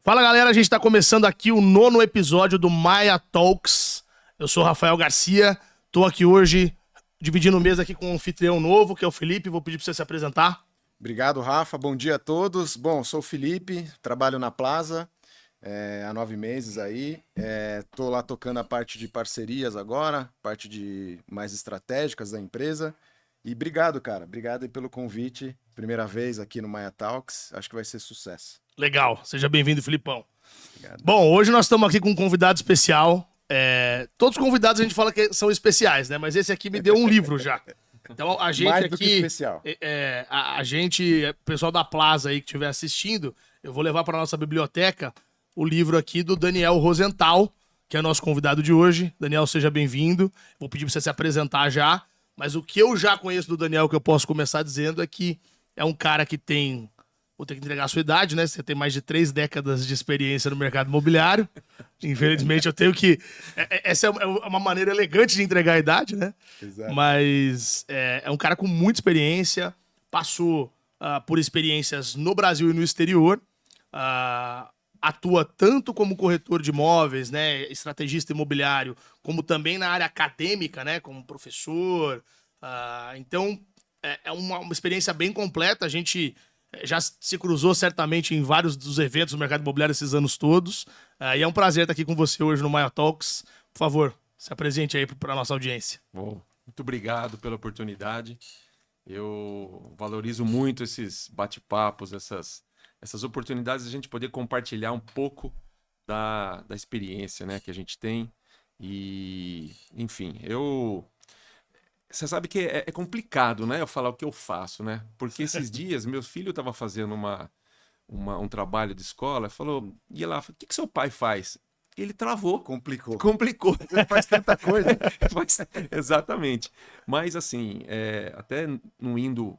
Fala galera, a gente tá começando aqui o 9º episódio do Maya Talks. Eu sou o Rafael Garcia, tô aqui hoje dividindo mesa aqui com um anfitrião novo, que é o Felipe. Vou pedir pra você se apresentar. Obrigado, Rafa. Bom dia a todos. Bom, sou o Felipe, trabalho na Plaza há 9 meses aí. Tô lá tocando a parte de parcerias agora, parte de mais estratégicas da empresa. E obrigado, cara. Obrigado aí pelo convite. Primeira vez aqui no Maya Talks. Acho que vai ser sucesso. Legal, seja bem-vindo, Filipão. Obrigado. Bom, hoje nós estamos aqui com um convidado especial. Todos os convidados a gente fala que são especiais, né? Mas esse aqui me deu um livro já. Então a gente Mais do que aqui, especial. a gente, o pessoal da Plaza aí que estiver assistindo, eu vou levar para nossa biblioteca o livro aqui do Daniel Rosenthal, que é nosso convidado de hoje. Daniel, seja bem-vindo. Vou pedir para você se apresentar já. Mas o que eu já conheço do Daniel, que eu posso começar dizendo, é que é um cara que tem... Vou ter que entregar a sua idade, né? Você tem mais de 3 décadas de experiência no mercado imobiliário. Infelizmente, eu tenho que... Essa é uma maneira elegante de entregar a idade, né? Exato. Mas é um cara com muita experiência, passou por experiências no Brasil e no exterior, atua tanto como corretor de imóveis, né, estrategista imobiliário, como também na área acadêmica, né, como professor. Então, é uma experiência bem completa. A gente já se cruzou certamente em vários dos eventos do mercado imobiliário esses anos todos. E é um prazer estar aqui com você hoje no Maya Talks. Por favor, se apresente aí para a nossa audiência. Bom, muito obrigado pela oportunidade. Eu valorizo muito esses bate-papos, essas oportunidades de a gente poder compartilhar um pouco da experiência, né, que a gente tem. E, enfim, Você sabe que é complicado, né, eu falar o que eu faço, né? Porque esses dias, meu filho estava fazendo um trabalho de escola, falou, ia lá, o que seu pai faz? Ele travou. Complicou. Complicou. Faz tanta coisa. Exatamente. Mas, assim, até não indo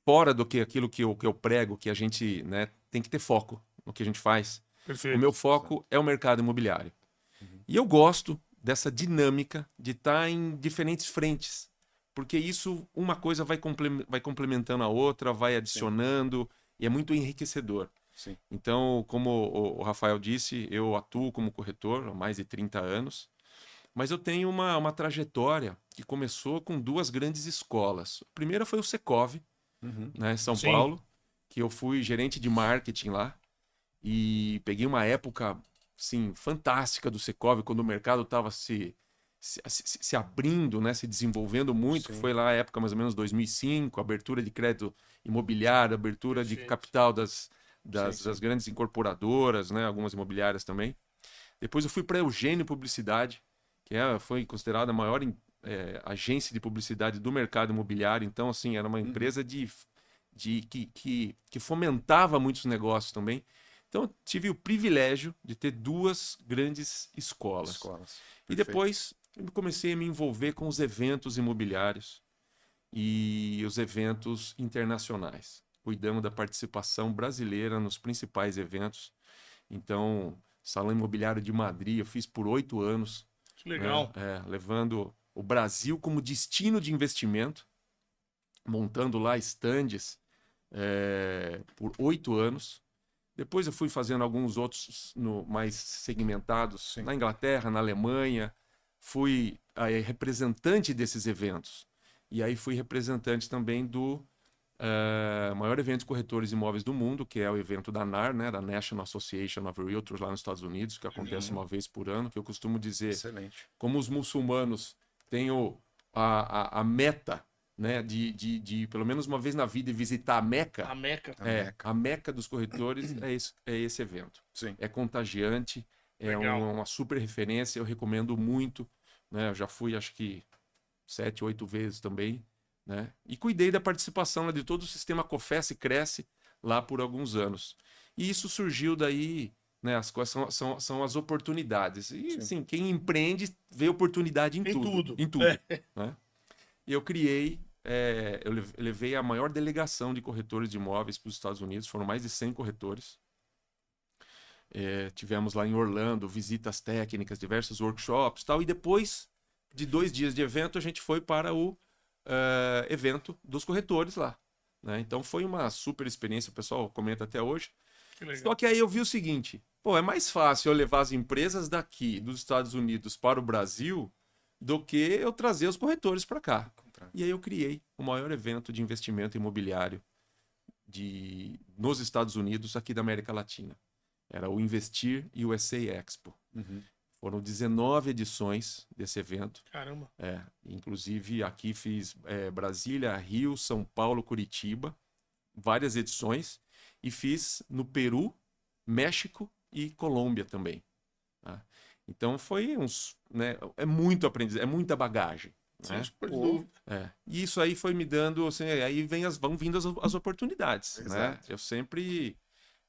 fora do que aquilo que eu prego, que a gente, né, tem que ter foco no que a gente faz. O Perfeito. meu foco é o mercado imobiliário. E eu gosto dessa dinâmica de estar em diferentes frentes. Porque isso, uma coisa vai complementando a outra, vai adicionando, e é muito enriquecedor. Sim. Então, como o Rafael disse, eu atuo como corretor há mais de 30 anos, mas eu tenho uma trajetória que começou com 2 grandes escolas. A primeira foi o Secov, né, em São Sim. Paulo, que eu fui gerente de marketing lá e peguei uma época, sim, fantástica do Secov, quando o mercado estava se abrindo, né, se desenvolvendo muito. Sim. Foi lá a época mais ou menos 2005, abertura de crédito imobiliário, abertura de Perfeito. capital das Sim. grandes incorporadoras, né, algumas imobiliárias também. Depois eu fui para a Eugênio Publicidade, que foi considerada a maior agência de publicidade do mercado imobiliário. Então, assim, era uma empresa que fomentava muitos negócios também. Então, eu tive o privilégio de ter 2 grandes escolas. E Perfeito. depois eu comecei a me envolver com os eventos imobiliários e os eventos internacionais, cuidando da participação brasileira nos principais eventos. Então, Salão Imobiliário de Madrid, eu fiz por 8 anos, Que legal. né, levando o Brasil como destino de investimento, montando lá estandes por 8 anos. Depois eu fui fazendo alguns outros mais segmentados, Sim. na Inglaterra, na Alemanha. Fui representante desses eventos. E aí fui representante também do maior evento de corretores de imóveis do mundo, que é o evento da NAR, né, da National Association of Realtors, lá nos Estados Unidos, que acontece uma vez por ano, que eu costumo dizer, Excelente. como os muçulmanos têm a meta, né, de pelo menos uma vez na vida visitar a Meca. A Meca. A Meca dos corretores é esse evento. Sim. É contagiante, é Legal. uma super referência, eu recomendo muito, né? Eu já fui, acho que 7, 8 vezes também, né? E cuidei da participação, né, de todo o sistema COFES e Cresce lá por alguns anos. E isso surgiu daí, né? As coisas são as oportunidades. E, assim, quem empreende vê oportunidade em Em tudo. tudo. Em tudo, né? E eu criei, eu levei a maior delegação de corretores de imóveis para os Estados Unidos, foram mais de 100 corretores. Tivemos lá em Orlando visitas técnicas, diversos workshops e tal. E depois de 2 dias de evento, a gente foi para o evento dos corretores lá, né? Então foi uma super experiência, o pessoal comenta até hoje. Que legal. Só que aí eu vi o seguinte, pô, é mais fácil eu levar as empresas daqui, dos Estados Unidos, para o Brasil, do que eu trazer os corretores para cá. E aí eu criei o maior evento de investimento imobiliário nos Estados Unidos, aqui da América Latina. Era o Investir USA Expo. Foram 19 edições desse evento. Caramba. Inclusive aqui fiz Brasília, Rio, São Paulo, Curitiba, várias edições. E fiz no Peru, México e Colômbia também. Tá? Então foi né, é muito aprendizado, é muita bagagem. Sem Né? sombra de dúvida. E isso aí foi me dando, assim, aí vão vindo as oportunidades. Né? Exato. Eu sempre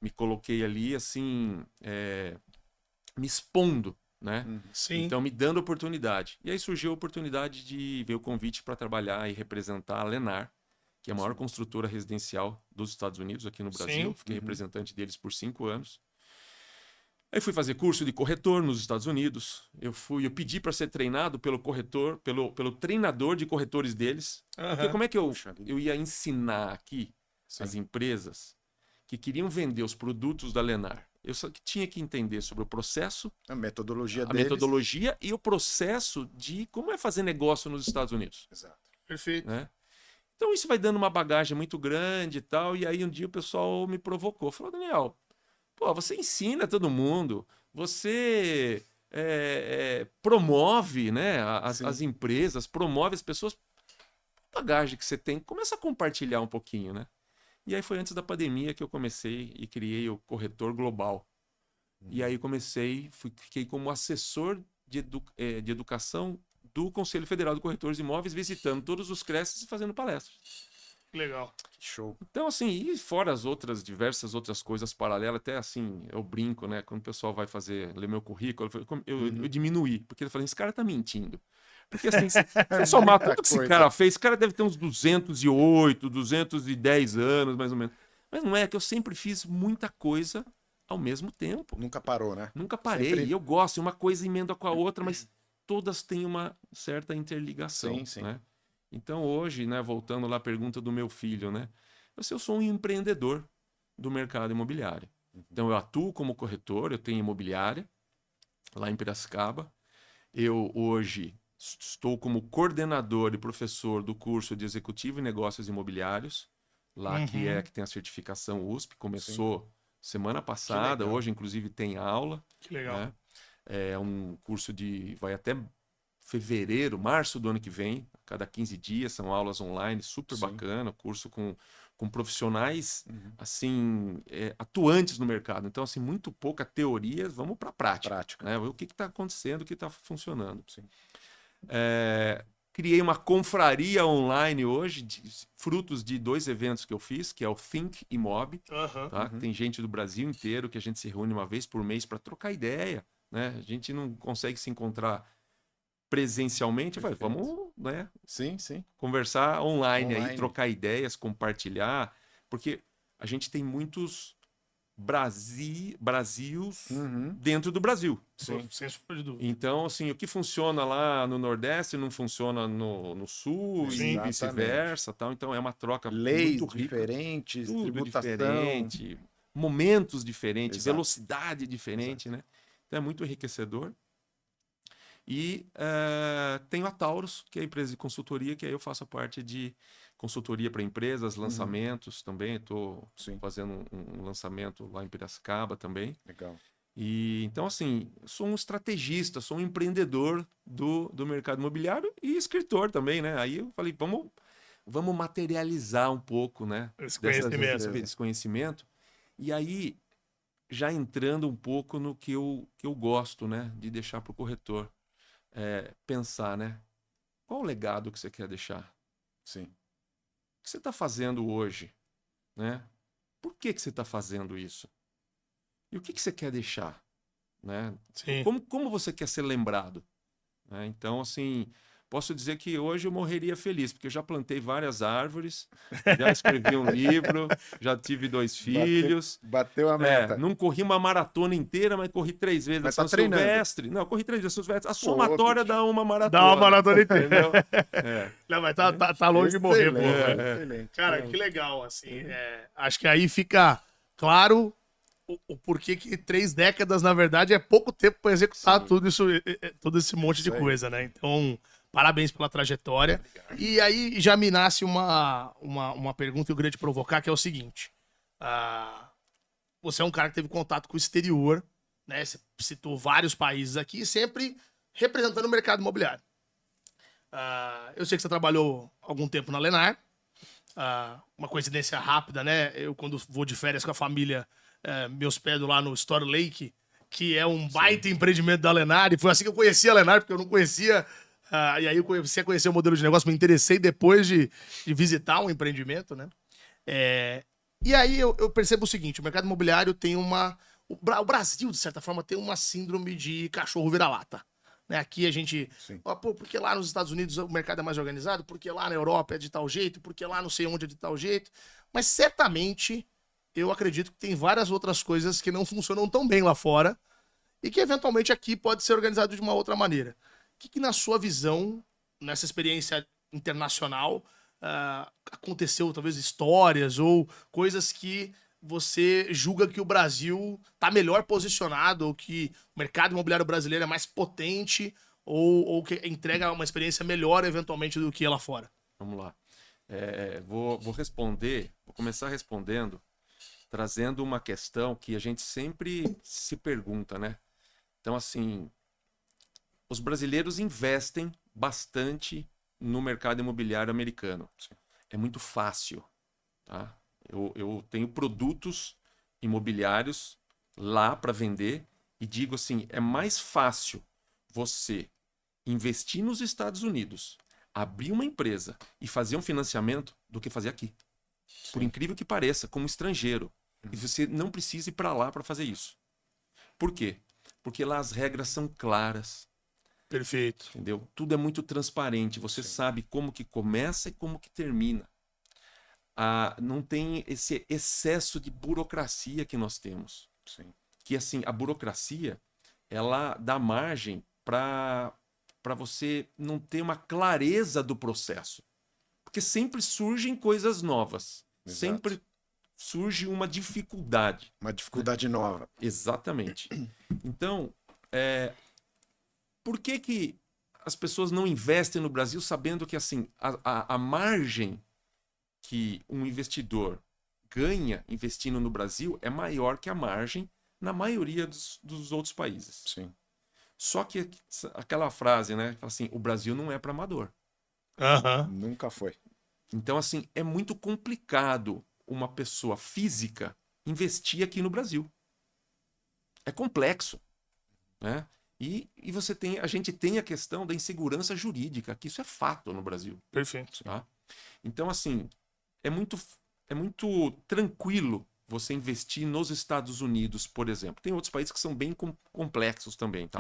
me coloquei ali, assim, me expondo, né? Sim. Então me dando oportunidade. E aí surgiu a oportunidade de ver o convite para trabalhar e representar a Lennar, que é a maior construtora residencial dos Estados Unidos, aqui no Brasil. Sim. Fiquei representante deles por 5 anos. Aí fui fazer curso de corretor nos Estados Unidos. Eu pedi para ser treinado pelo corretor, pelo treinador de corretores deles. Porque como é que eu ia ensinar aqui as empresas que queriam vender os produtos da Lennar? Eu só tinha que entender sobre o processo, A metodologia e o processo de como é fazer negócio nos Estados Unidos. Exato. Perfeito. Né? Então isso vai dando uma bagagem muito grande e tal. E aí um dia o pessoal me provocou. Falou, Daniel, pô, você ensina todo mundo, você promove, né, as empresas, promove as pessoas. A bagagem que você tem, começa a compartilhar um pouquinho, né? E aí foi antes da pandemia que eu comecei e criei o Corretor Global. E aí fiquei como assessor de educação do Conselho Federal de Corretores de Imóveis, visitando todos os CRECs e fazendo palestras. Legal. Show. Então, assim, e fora as diversas outras coisas paralelas, até assim, eu brinco, né? Quando o pessoal vai ler meu currículo, eu diminuí, porque eu falei, esse cara tá mentindo. Porque assim, você somar tudo que esse cara fez, esse cara deve ter uns 208, 210 anos, mais ou menos. Mas não é, que eu sempre fiz muita coisa ao mesmo tempo. Nunca parou, né? Nunca parei. Sempre... E eu gosto, uma coisa emenda com a outra, mas todas têm uma certa interligação. Sim. Né? Então hoje, né, voltando lá à pergunta do meu filho, né? Eu sou um empreendedor do mercado imobiliário. Então eu atuo como corretor, eu tenho imobiliária lá em Piracicaba. Eu hoje estou como coordenador e professor do curso de Executivo e Negócios Imobiliários, lá que tem a certificação USP, começou semana passada, hoje inclusive tem aula. Que legal. Né? É um curso vai até março do ano que vem, a cada 15 dias, são aulas online, super bacana, curso com profissionais assim atuantes no mercado. Então, assim, muito pouca teoria, vamos para a prática. Né? O que está acontecendo, o que está funcionando. Criei uma confraria online hoje, frutos de 2 eventos que eu fiz, que é o Think Imob. Tá? Tem gente do Brasil inteiro que a gente se reúne uma vez por mês para trocar ideia. Né? A gente não consegue se encontrar presencialmente, vamos, né? Sim. Conversar online aí, trocar ideias, compartilhar, porque a gente tem muitos Brasils dentro do Brasil. Sim. Sem sombra de dúvida. Então, assim, o que funciona lá no Nordeste não funciona no Sul e vice-versa, tal. Então é uma troca Leis muito rica. diferentes, Tudo tributação diferente, momentos diferentes, velocidade diferente, né? Então é muito enriquecedor. E tenho a Taurus, que é a empresa de consultoria, que aí eu faço a parte de consultoria para empresas, lançamentos também. Estou fazendo um lançamento lá em Piracicaba também. Legal. E então, assim, sou um estrategista, sou um empreendedor do mercado imobiliário e escritor também, né? Aí eu falei, vamos materializar um pouco, né? Esse conhecimento. E aí, já entrando um pouco no que eu gosto, né? De deixar para o corretor. Pensar, né? Qual o legado que você quer deixar? Sim. O que você está fazendo hoje? Né? Por que você está fazendo isso? E o que você quer deixar? Né? Como você quer ser lembrado? Né? Então, assim, posso dizer que hoje eu morreria feliz, porque eu já plantei várias árvores, já escrevi um livro, já tive 2 filhos. Bateu a meta. Não corri uma maratona inteira, mas corri 3 vezes. Mas São treinando. Silvestre. Não, corri 3 vezes São Silvestre. A somatória dá uma maratona. Dá uma maratona inteira. Entendeu? Não, mas tá longe de morrer, pô. Excelente. Cara, que legal, assim. Acho que aí fica claro o porquê que 3 décadas, na verdade, é pouco tempo para executar Sim. tudo isso, todo esse monte de Isso aí. coisa, né? Então, parabéns pela trajetória. E aí já me nasce uma pergunta que eu queria te provocar, que é o seguinte. Você é um cara que teve contato com o exterior, né? Você citou vários países aqui, sempre representando o mercado imobiliário. Eu sei que você trabalhou algum tempo na Lennar. Uma coincidência rápida, né? Eu, quando vou de férias com a família, me hospedo lá no Store Lake, que é um baita empreendimento da Lennar. E foi assim que eu conheci a Lennar, porque eu não conhecia. E aí eu comecei a conhecer o modelo de negócio, me interessei depois de visitar um empreendimento, né? E aí eu percebo o seguinte: o mercado imobiliário tem uma. O Brasil, de certa forma, tem uma síndrome de cachorro vira-lata. Né? Aqui a gente. Sim. Porque lá nos Estados Unidos o mercado é mais organizado, porque lá na Europa é de tal jeito, porque lá não sei onde é de tal jeito. Mas certamente eu acredito que tem várias outras coisas que não funcionam tão bem lá fora e que eventualmente aqui pode ser organizado de uma outra maneira. O que na sua visão, nessa experiência internacional, aconteceu, talvez, histórias ou coisas que você julga que o Brasil está melhor posicionado, ou que o mercado imobiliário brasileiro é mais potente, ou que entrega uma experiência melhor, eventualmente, do que lá fora? Vamos lá. Vou começar respondendo, trazendo uma questão que a gente sempre se pergunta, né? Então, assim, os brasileiros investem bastante no mercado imobiliário americano. É muito fácil, tá? Eu tenho produtos imobiliários lá para vender e digo assim, é mais fácil você investir nos Estados Unidos, abrir uma empresa e fazer um financiamento do que fazer aqui. Por incrível que pareça, como estrangeiro. E você não precisa ir para lá para fazer isso. Por quê? Porque lá as regras são claras. Perfeito. Entendeu? Tudo é muito transparente. Você sabe como que começa e como que termina. Não tem esse excesso de burocracia que nós temos. Sim. Que assim, a burocracia, ela dá margem para você não ter uma clareza do processo. Porque sempre surgem coisas novas. Exato. Sempre surge uma dificuldade. Uma dificuldade nova. Exatamente. Então, por que as pessoas não investem no Brasil sabendo que assim a margem que um investidor ganha investindo no Brasil é maior que a margem na maioria dos outros países? Sim. Só que aquela frase, né? Assim, o Brasil não é para amador. Nunca foi. Então, assim, é muito complicado uma pessoa física investir aqui no Brasil. É complexo, né? E a gente tem a questão da insegurança jurídica, que isso é fato no Brasil. Perfeito. Tá? Então, assim, é muito tranquilo você investir nos Estados Unidos, por exemplo. Tem outros países que são bem complexos também, tá?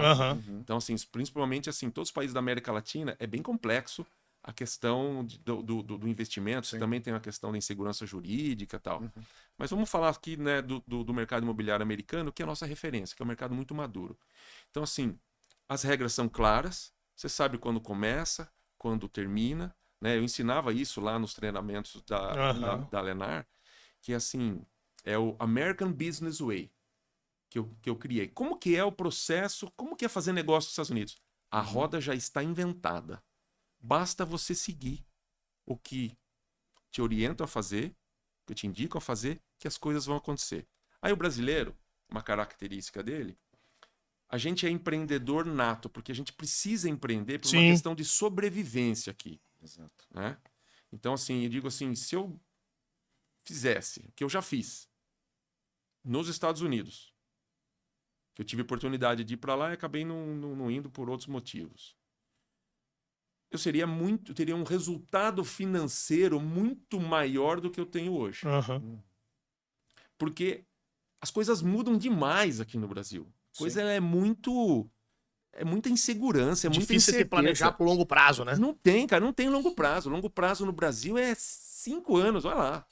Então, assim, principalmente, assim, todos os países da América Latina é bem complexo a questão do investimento. Você também tem a questão da insegurança jurídica e tal. Mas vamos falar aqui, né, do mercado imobiliário americano, que é a nossa referência, que é um mercado muito maduro. Então, assim, as regras são claras, você sabe quando começa, quando termina, né? Eu ensinava isso lá nos treinamentos da Lennar, que assim, é o American Business Way que eu criei. Como que é o processo, como que é fazer negócio nos Estados Unidos? A roda já está inventada. Basta você seguir o que te oriento a fazer, que eu te indico a fazer, que as coisas vão acontecer. Aí o brasileiro, uma característica dele, a gente é empreendedor nato, porque a gente precisa empreender por uma questão de sobrevivência aqui. Exato. Né? Então, assim, eu digo assim, se eu fizesse, o que eu já fiz, nos Estados Unidos, que eu tive oportunidade de ir para lá e acabei não indo por outros motivos, eu teria um resultado financeiro muito maior do que eu tenho hoje. Porque as coisas mudam demais aqui no Brasil. A coisa é muita insegurança, é muita difícil incerteza. de planejar por longo prazo, né? Não tem, cara, não tem longo prazo. Longo prazo no Brasil é 5 anos, olha lá.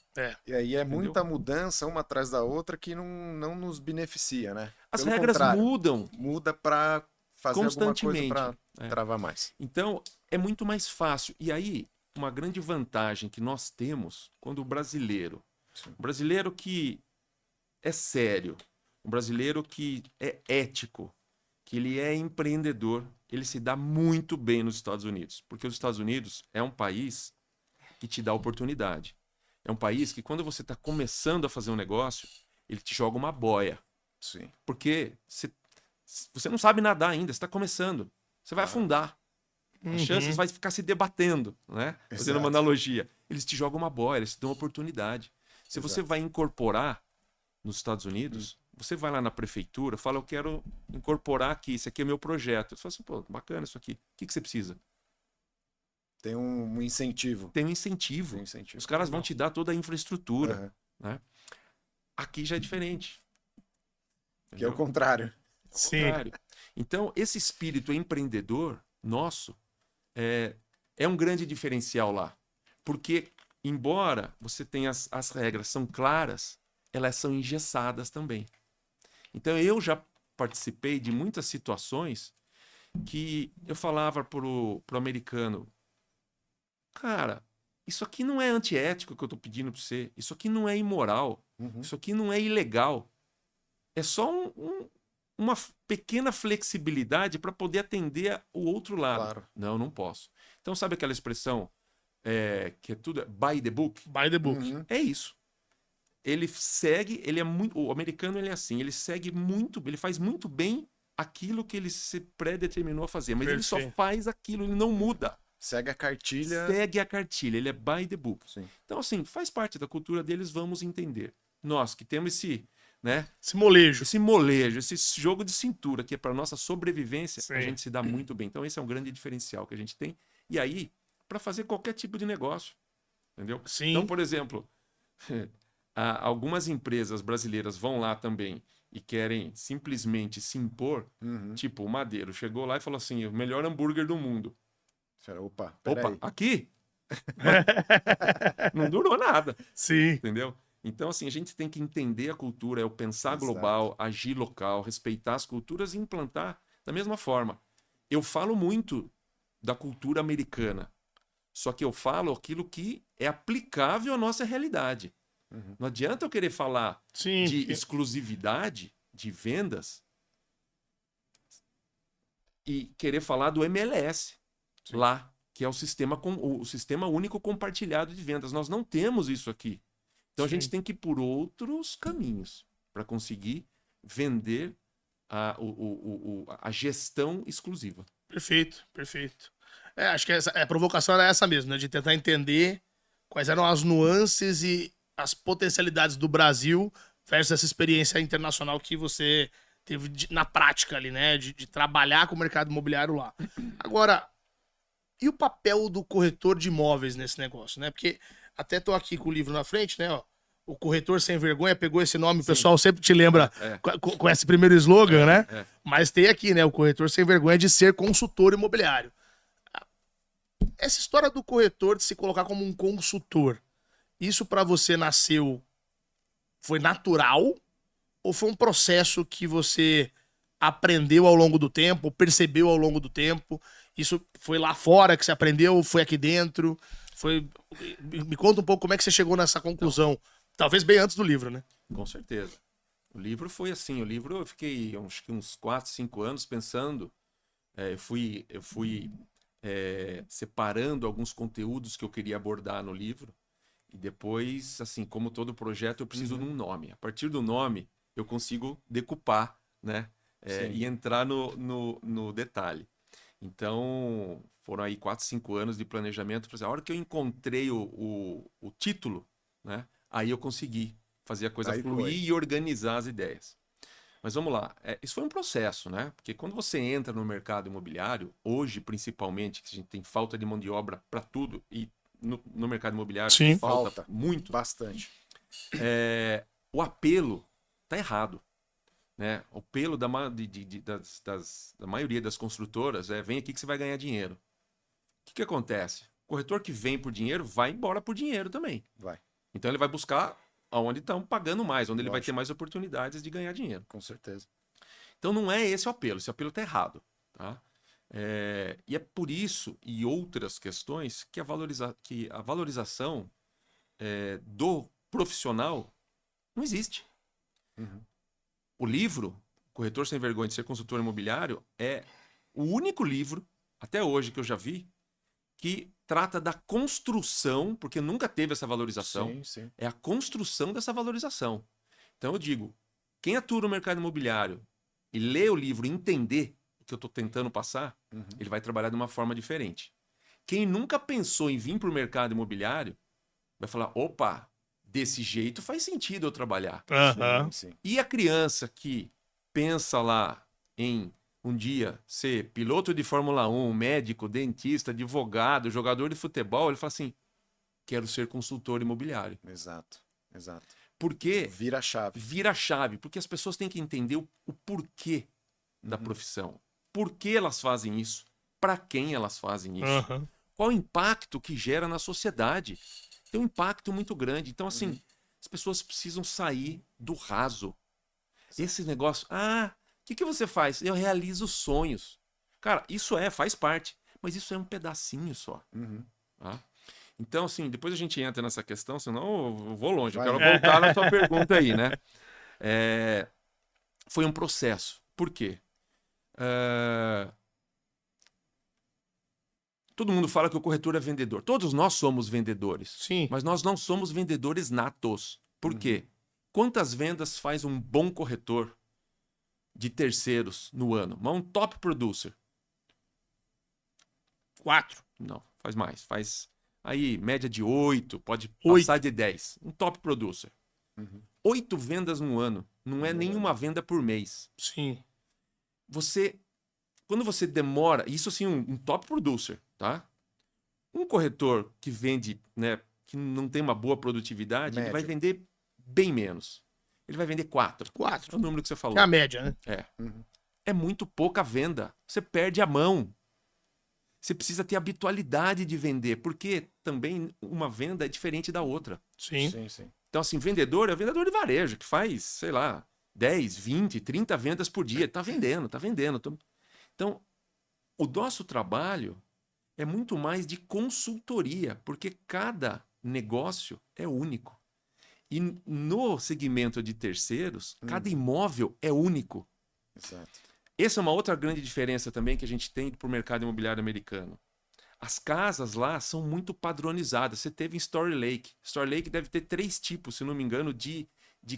E aí é muita mudança uma atrás da outra que não nos beneficia, né? As Pelo regras contrário, mudam. Muda para fazer alguma coisa constantemente. para travar mais. Então, é muito mais fácil. E aí, uma grande vantagem que nós temos quando o brasileiro que é sério, um brasileiro que é ético, que ele é empreendedor, ele se dá muito bem nos Estados Unidos. Porque os Estados Unidos é um país que te dá oportunidade. É um país que quando você está começando a fazer um negócio, ele te joga uma boia. Sim. Porque você não sabe nadar ainda, você está começando. Você vai afundar. As chances vai ficar se debatendo, né? Fazendo uma Exato. analogia. Eles te jogam uma boia, eles te dão oportunidade. Se você Exato. vai incorporar nos Estados Unidos, você vai lá na prefeitura, fala, eu quero incorporar aqui, esse aqui é meu projeto. Você fala assim, pô, bacana isso aqui. O que você precisa? Tem um incentivo. Tem um incentivo. Tem um incentivo. Os caras vão te dar toda a infraestrutura, Aham. né? Aqui já é diferente. Que é o Entendeu? contrário. Ao contrário. Então, esse espírito empreendedor nosso é um grande diferencial lá. Porque, embora você tenha as regras são claras, elas são engessadas também. Então, eu já participei de muitas situações que eu falava pro americano, cara, isso aqui não é antiético que eu tô pedindo para você, isso aqui não é imoral, isso aqui não é ilegal. É só uma pequena flexibilidade para poder atender o outro lado. Claro. Não, não posso. Então, sabe aquela expressão que é tudo by the book? By the book. É isso. Ele segue, ele é muito. O americano ele é assim, ele segue muito, ele faz muito bem aquilo que ele se predeterminou a fazer, mas ele só Perfeito. faz aquilo, ele não muda. Segue a cartilha. Segue a cartilha, ele é by the book. Sim. Então, assim, faz parte da cultura deles, vamos entender. Nós que temos né, Esse molejo. esse molejo, esse jogo de cintura que é para nossa sobrevivência, Sim. a gente se dá muito bem. Então, esse é um grande diferencial que a gente tem. E aí, para fazer qualquer tipo de negócio, entendeu? Sim. Então, por exemplo, algumas empresas brasileiras vão lá também e querem simplesmente se impor. Tipo, o Madeiro chegou lá e falou assim: o melhor hambúrguer do mundo. Opa, Opa, peraí. aqui? Não durou nada, Sim. entendeu? Então, assim, a gente tem que entender a cultura, é o pensar Exato. global, agir local, respeitar as culturas e implantar da mesma forma. Eu falo muito da cultura americana, só que eu falo aquilo que é aplicável à nossa realidade. Não adianta eu querer falar Sim. de exclusividade de vendas e querer falar do MLS lá, que é o sistema único compartilhado de vendas. Nós não temos isso aqui. Então a gente tem que ir por outros caminhos para conseguir vender a gestão exclusiva. Perfeito, perfeito. Acho que a provocação era essa mesmo, né? De tentar entender quais eram as nuances e as potencialidades do Brasil versus essa experiência internacional que você teve na prática ali, né? De trabalhar com o mercado imobiliário lá. Agora, e o papel do corretor de imóveis nesse negócio, né? Porque até tô aqui com o livro na frente, né? Ó, o corretor sem vergonha pegou esse nome, o pessoal sempre te lembra com esse primeiro slogan, né? Mas tem aqui, né? O corretor sem vergonha de ser consultor imobiliário. Essa história do corretor de se colocar como um consultor, isso pra você nasceu, foi natural? Ou foi um processo que você aprendeu ao longo do tempo, percebeu ao longo do tempo? Isso foi lá fora que você aprendeu, foi aqui dentro? Me conta um pouco como é que você chegou nessa conclusão. Talvez bem antes do livro, né? Com certeza. O livro foi assim, eu fiquei uns 4, 5 anos pensando, eu fui separando alguns conteúdos que eu queria abordar no livro, e depois, assim, como todo projeto, eu preciso de um nome. A partir do nome, eu consigo decupar, né? E entrar no detalhe. Então, foram aí 4, 5 anos de planejamento. A hora que eu encontrei o título, né? Aí eu consegui fazer a coisa fluir e organizar as ideias. Mas vamos lá, isso foi um processo, né? Porque quando você entra no mercado imobiliário, hoje principalmente, que a gente tem falta de mão de obra para tudo, e no mercado imobiliário falta muito. Bastante. O apelo tá errado. Né? O apelo da maioria das construtoras vem aqui que você vai ganhar dinheiro. O que acontece? O corretor que vem por dinheiro vai embora por dinheiro também. Vai. Então ele vai buscar onde estão pagando mais, onde ele vai ter mais oportunidades de ganhar dinheiro. Com certeza. Então não é esse o apelo, esse apelo está errado. Tá? E é por isso e outras questões que a valorização do profissional não existe. O livro, Corretor Sem Vergonha de Ser Consultor Imobiliário, é o único livro, até hoje, que eu já vi, que trata da construção, porque nunca teve essa valorização, Sim, sim. é a construção dessa valorização. Então eu digo, quem atua no mercado imobiliário e lê o livro e entender o que eu estou tentando passar, ele vai trabalhar de uma forma diferente. Quem nunca pensou em vir para o mercado imobiliário vai falar, opa, desse jeito faz sentido eu trabalhar. Aham. Sim, sim. E a criança que pensa lá em um dia ser piloto de Fórmula 1, médico, dentista, advogado, jogador de futebol, ele fala assim, quero ser consultor imobiliário. Exato, exato. Porque Vira a chave. vira a chave, porque as pessoas têm que entender o porquê da profissão. Por que elas fazem isso? Para quem elas fazem isso? Aham. Qual o impacto que gera na sociedade? Tem um impacto muito grande. Então, assim, as pessoas precisam sair do raso. Esse negócio, o que você faz? Eu realizo sonhos. Cara, isso faz parte, mas isso é um pedacinho só. Tá? Então, assim, depois a gente entra nessa questão, senão eu vou longe. Vai. Eu quero voltar na sua pergunta aí, né? Foi um processo. Por quê? Todo mundo fala que o corretor é vendedor. Todos nós somos vendedores. Sim. Mas nós não somos vendedores natos. Por quê? Quantas vendas faz um bom corretor de terceiros no ano? Mas um top producer? 4. Não, faz mais. Faz aí média de 8, pode 8. passar de 10. Um top producer. 8 vendas no ano. Não é nenhuma venda por mês. Sim. Quando você demora, isso assim, um top producer, tá? Um corretor que vende, né, que não tem uma boa produtividade, ele vai Médio. vender bem menos. Ele vai vender 4. 4. É o número que você falou. É a média, né? É muito pouca venda. Você perde a mão. Você precisa ter habitualidade de vender, porque também uma venda é diferente da outra. Sim. Sim, sim. Então, assim, vendedor é vendedor de varejo, que faz, sei lá, 10, 20, 30 vendas por dia. Tá vendendo, tá vendendo. Então, o nosso trabalho é muito mais de consultoria, porque cada negócio é único. E no segmento de terceiros, cada imóvel é único. Exato. Essa é uma outra grande diferença também que a gente tem para o mercado imobiliário americano. As casas lá são muito padronizadas. Você teve em Story Lake. Story Lake deve ter 3 tipos, se não me engano, de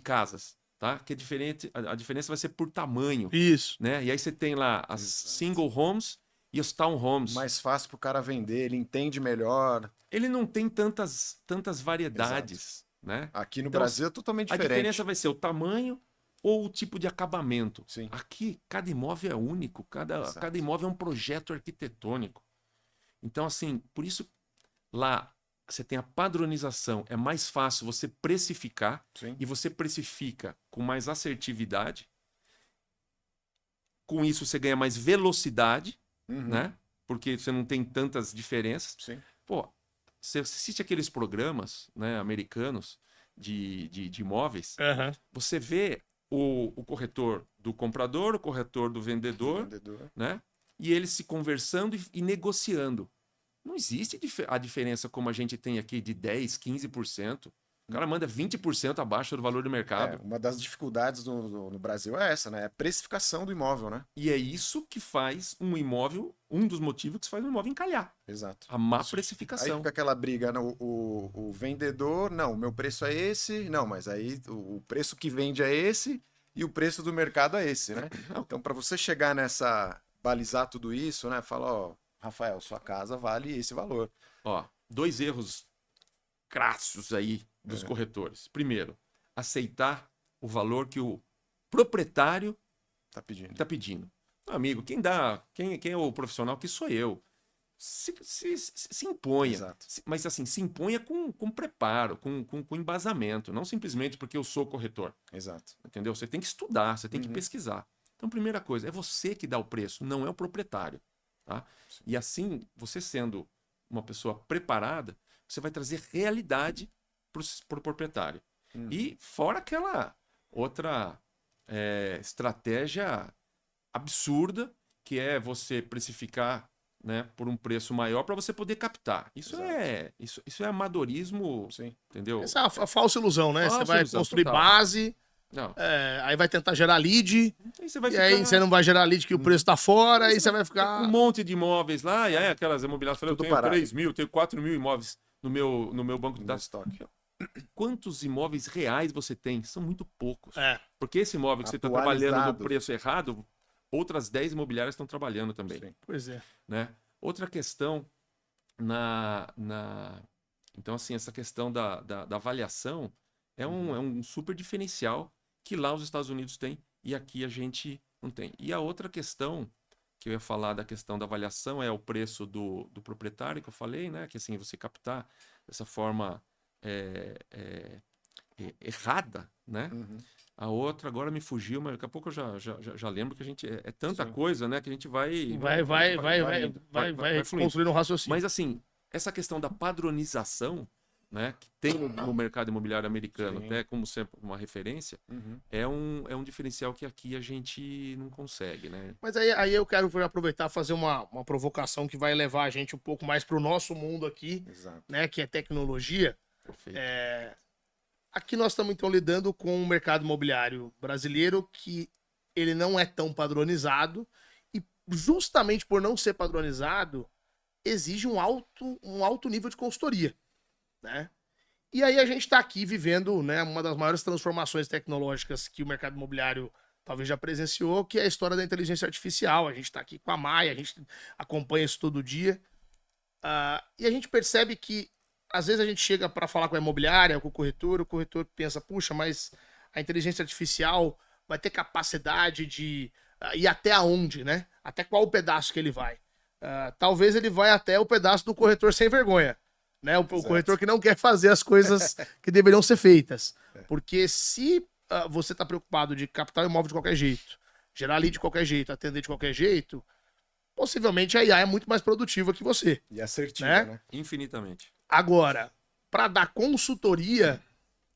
casas. Tá? Que é diferente, a diferença vai ser por tamanho. Isso. Né? E aí você tem lá as single homes e os townhomes. Mais fácil pro cara vender, ele entende melhor. Ele não tem tantas variedades. Né? Aqui no Então, Brasil é totalmente A diferente. diferença vai ser o tamanho ou o tipo de acabamento. Sim. Aqui, cada imóvel é único, Exato. cada imóvel é um projeto arquitetônico. Então, assim, por isso lá você tem a padronização, é mais fácil você precificar Sim. e você precifica com mais assertividade. Com isso você ganha mais velocidade, né? Porque você não tem tantas diferenças. Sim. Pô, você assiste aqueles programas, né, americanos de imóveis, Aham. você vê o corretor do comprador, o corretor do vendedor, Vendedor. né? E eles se conversando e negociando. Não existe a diferença como a gente tem aqui de 10, 15%. O cara manda 20% abaixo do valor do mercado. Uma das dificuldades no Brasil é essa, né? É a precificação do imóvel, né? E é isso que faz um imóvel, um dos motivos que faz um imóvel encalhar. Exato. A má Aí precificação. fica aquela briga, né? O vendedor, não, o meu preço é esse, não, mas aí o preço que vende é esse e o preço do mercado é esse, né? Então, para você chegar nessa, balizar tudo isso, né? Fala, ó, Rafael, sua casa vale esse valor. Ó, 2 erros crassos aí dos corretores. Primeiro, aceitar o valor que o proprietário Tá pedindo. está pedindo. Meu amigo, quem é o profissional que sou eu? Se imponha. Exato. Mas assim, se imponha com preparo, com embasamento, não simplesmente porque eu sou corretor. Exato. Entendeu? Você tem que estudar, você tem que pesquisar. Então, primeira coisa, é você que dá o preço, não é o proprietário. Tá? E assim, você sendo uma pessoa preparada, você vai trazer realidade para o proprietário. E fora aquela outra estratégia absurda, que é você precificar, né, por um preço maior para você poder captar. Isso é amadorismo, Sim. entendeu? Essa é a falsa ilusão, né? Falsa Você vai ilusão, construir total. base Não. Aí vai tentar gerar lead, Aí você vai e ficar... aí você não vai gerar lead que o preço tá fora, aí você vai Um ficar... monte de imóveis lá, e aí aquelas imobiliárias falam, eu Tudo tenho parado. 3 mil, tenho 4 mil imóveis no meu banco de No dados. estoque. Quantos imóveis reais você tem? São muito poucos. É, Porque esse imóvel que você está trabalhando no Atualizados. preço errado, outras 10 imobiliárias estão trabalhando também. Sim. pois é. Né? Outra questão Então, assim, essa questão da avaliação é um super diferencial que lá os Estados Unidos têm e aqui a gente não tem. E a outra questão que eu ia falar da questão da avaliação é o preço do proprietário, que eu falei, né? Que assim, você captar dessa forma errada, né? Uhum. A outra agora me fugiu, mas daqui a pouco eu já lembro que a gente é tanta Sim. coisa, né? Que a gente vai Vai fluindo. construir um raciocínio. Mas assim, essa questão da padronização, né, que tem no mercado imobiliário americano, Sim. até como sempre uma referência, Uhum. é um diferencial que aqui a gente não consegue, né? Mas aí eu quero aproveitar e fazer uma provocação que vai levar a gente um pouco mais para o nosso mundo aqui, Exato. né? Que é tecnologia. Perfeito. Aqui nós estamos então lidando com um mercado imobiliário brasileiro que ele não é tão padronizado e justamente por não ser padronizado exige um alto nível de consultoria, né? E aí a gente está aqui vivendo, né, uma das maiores transformações tecnológicas que o mercado imobiliário talvez já presenciou, que é a história da inteligência artificial. A gente está aqui com a Maia, a gente acompanha isso todo dia. E a gente percebe que às vezes a gente chega para falar com a imobiliária, com o corretor pensa, puxa, mas a inteligência artificial vai ter capacidade de ir até aonde, né? Até qual pedaço que ele vai? Talvez ele vai até o pedaço do corretor sem vergonha, né? O corretor que não quer fazer as coisas que deveriam ser feitas. Porque se você está preocupado de captar o imóvel de qualquer jeito, gerar lead de qualquer jeito, atender de qualquer jeito, possivelmente a IA é muito mais produtiva que você. E assertiva, Né? né? Infinitamente. Agora, para dar consultoria,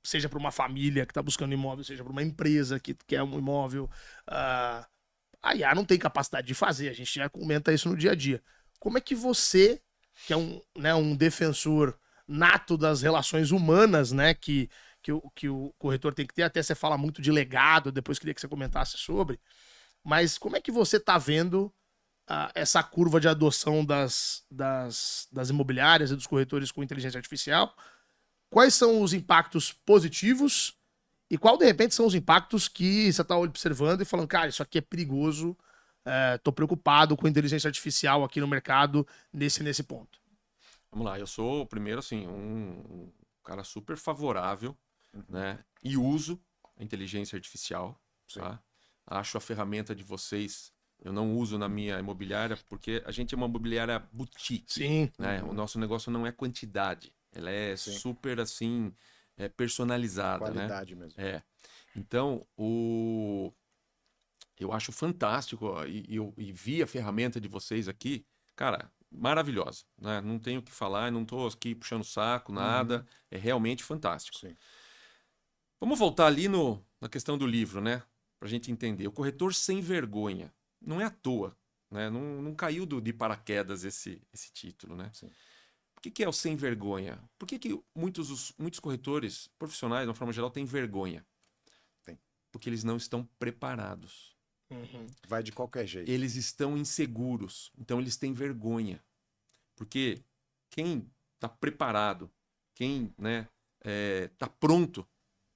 seja para uma família que está buscando imóvel, seja para uma empresa que quer um imóvel, a IA não tem capacidade de fazer. A gente já comenta isso no dia a dia. Como é que você, que é um defensor nato das relações humanas, né, que o corretor tem que ter, até você fala muito de legado, depois queria que você comentasse sobre, mas como é que você está vendo essa curva de adoção das imobiliárias e dos corretores com inteligência artificial? Quais são os impactos positivos e qual, de repente, são os impactos que você está observando e falando, cara, isso aqui é perigoso, tô preocupado com a inteligência artificial aqui no mercado nesse ponto. Vamos lá, eu sou, primeiro, assim, um cara super favorável, né? E uso a inteligência artificial, tá? Acho a ferramenta de vocês, eu não uso na minha imobiliária, porque a gente é uma imobiliária boutique, Sim. né? O nosso negócio não é quantidade, ela é super, assim, personalizada, Qualidade né? mesmo. Então, eu acho fantástico, ó, e vi a ferramenta de vocês aqui, cara, maravilhosa, né? Não tenho o que falar, não estou aqui puxando saco, nada, é realmente fantástico. Sim. Vamos voltar ali na questão do livro, né? Pra gente entender. O corretor sem vergonha. Não é à toa, né? Não caiu de paraquedas esse título, né? Sim. Por que é o sem vergonha? Por que muitos corretores profissionais, de uma forma geral, têm vergonha? Tem. Porque eles não estão preparados. Vai de qualquer jeito. Eles estão inseguros, então eles têm vergonha. Porque quem está preparado, quem, né, tá pronto,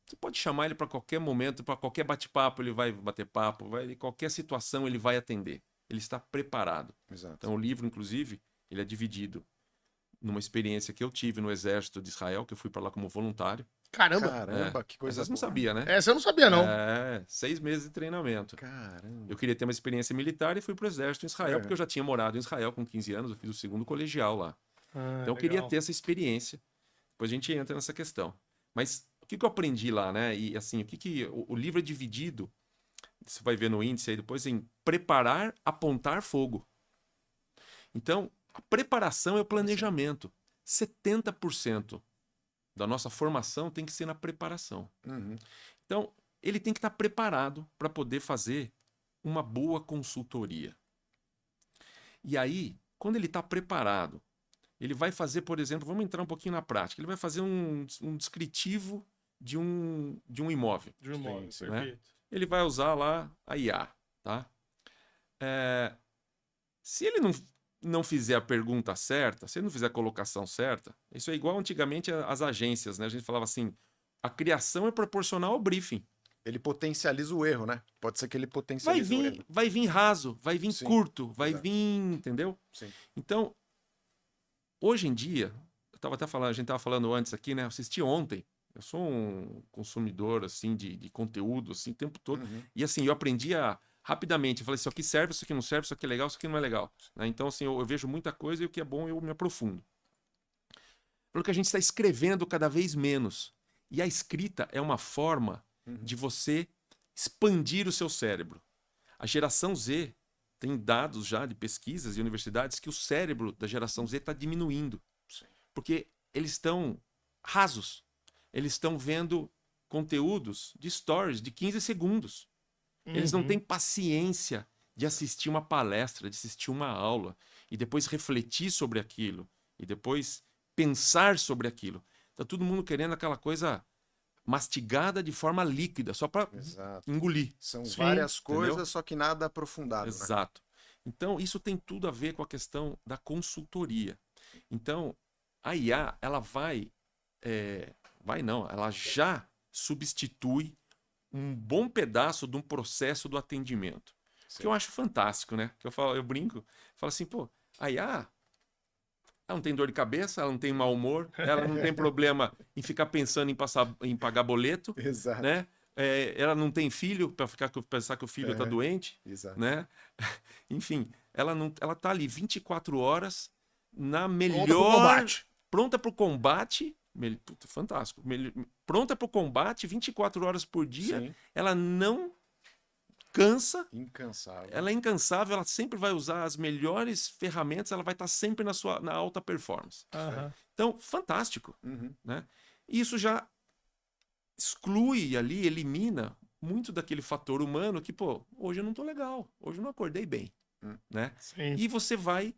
você pode chamar ele para qualquer momento, para qualquer bate-papo, ele vai bater papo, em qualquer situação ele vai atender. Ele está preparado. Exato. Então o livro, inclusive, ele é dividido numa experiência que eu tive no Exército de Israel, que eu fui para lá como voluntário. Caramba! Que coisa Mas você não boa. sabia, né? Essa eu não sabia, não. 6 meses de treinamento. Caramba. Eu queria ter uma experiência militar e fui pro Exército em Israel, porque eu já tinha morado em Israel com 15 anos, eu fiz o segundo colegial lá. Então eu queria legal. ter essa experiência. Depois a gente entra nessa questão. Mas o que eu aprendi lá, né? E assim, o livro é dividido, você vai ver no índice aí depois, em preparar, apontar fogo. Então, a preparação é o planejamento. 70% da nossa formação tem que ser na preparação. Então, ele tem que estar preparado para poder fazer uma boa consultoria. E aí, quando ele está preparado, ele vai fazer, por exemplo, vamos entrar um pouquinho na prática, ele vai fazer um descritivo de um imóvel. De um imóvel, Sim, perfeito. Ele vai usar lá a IA, tá? Se ele não fizer a pergunta certa, se ele não fizer a colocação certa, isso é igual antigamente às agências, né? A gente falava assim, a criação é proporcional ao briefing. Ele potencializa o erro, né? Pode ser que ele potencialize o erro. Vai vir raso, vai vir Sim, curto, vai exato. vir, entendeu? Sim. Então, hoje em dia, a gente estava falando antes aqui, né? Eu assisti ontem. Eu sou um consumidor assim de conteúdo assim o tempo todo. Uhum. E assim, eu aprendi rapidamente. Eu falei, isso aqui serve, isso aqui não serve, isso aqui é legal, isso aqui não é legal. Né? Então, assim, eu vejo muita coisa e o que é bom eu me aprofundo. Porque a gente está escrevendo cada vez menos. E a escrita é uma forma de você expandir o seu cérebro. A geração Z tem dados já de pesquisas e universidades que o cérebro da geração Z está diminuindo. Sim. Porque eles estão rasos. Eles estão vendo conteúdos de stories de 15 segundos. Eles não têm paciência de assistir uma palestra, de assistir uma aula e depois refletir sobre aquilo e depois pensar sobre aquilo. Tá todo mundo querendo aquela coisa mastigada de forma líquida, só para Exato. engolir. São Sim, várias coisas, entendeu? só que nada aprofundado, né? Exato. Então, isso tem tudo a ver com a questão da consultoria. Então, a IA, ela ela já substitui um bom pedaço de um processo do atendimento. Sim. Que eu acho fantástico, né? Que eu brinco, falo assim, pô, a IA, ela não tem dor de cabeça, ela não tem mau humor, ela não tem problema em ficar pensando em pagar boleto, Exato. né? Ela não tem filho para pensar que o filho está doente, Exato. né? Enfim, ela tá ali 24 horas na Pronta pro melhor combate. pronta para o combate, puta, fantástico, pronta para o combate 24 horas por dia, Sim. ela não cansa, Incansável. ela é incansável, ela sempre vai usar as melhores ferramentas, ela vai estar sempre na alta performance. Então, fantástico, Uhum. né? Isso já exclui ali, elimina muito daquele fator humano que, pô, hoje eu não tô legal, hoje eu não acordei bem, né? Sim. E você vai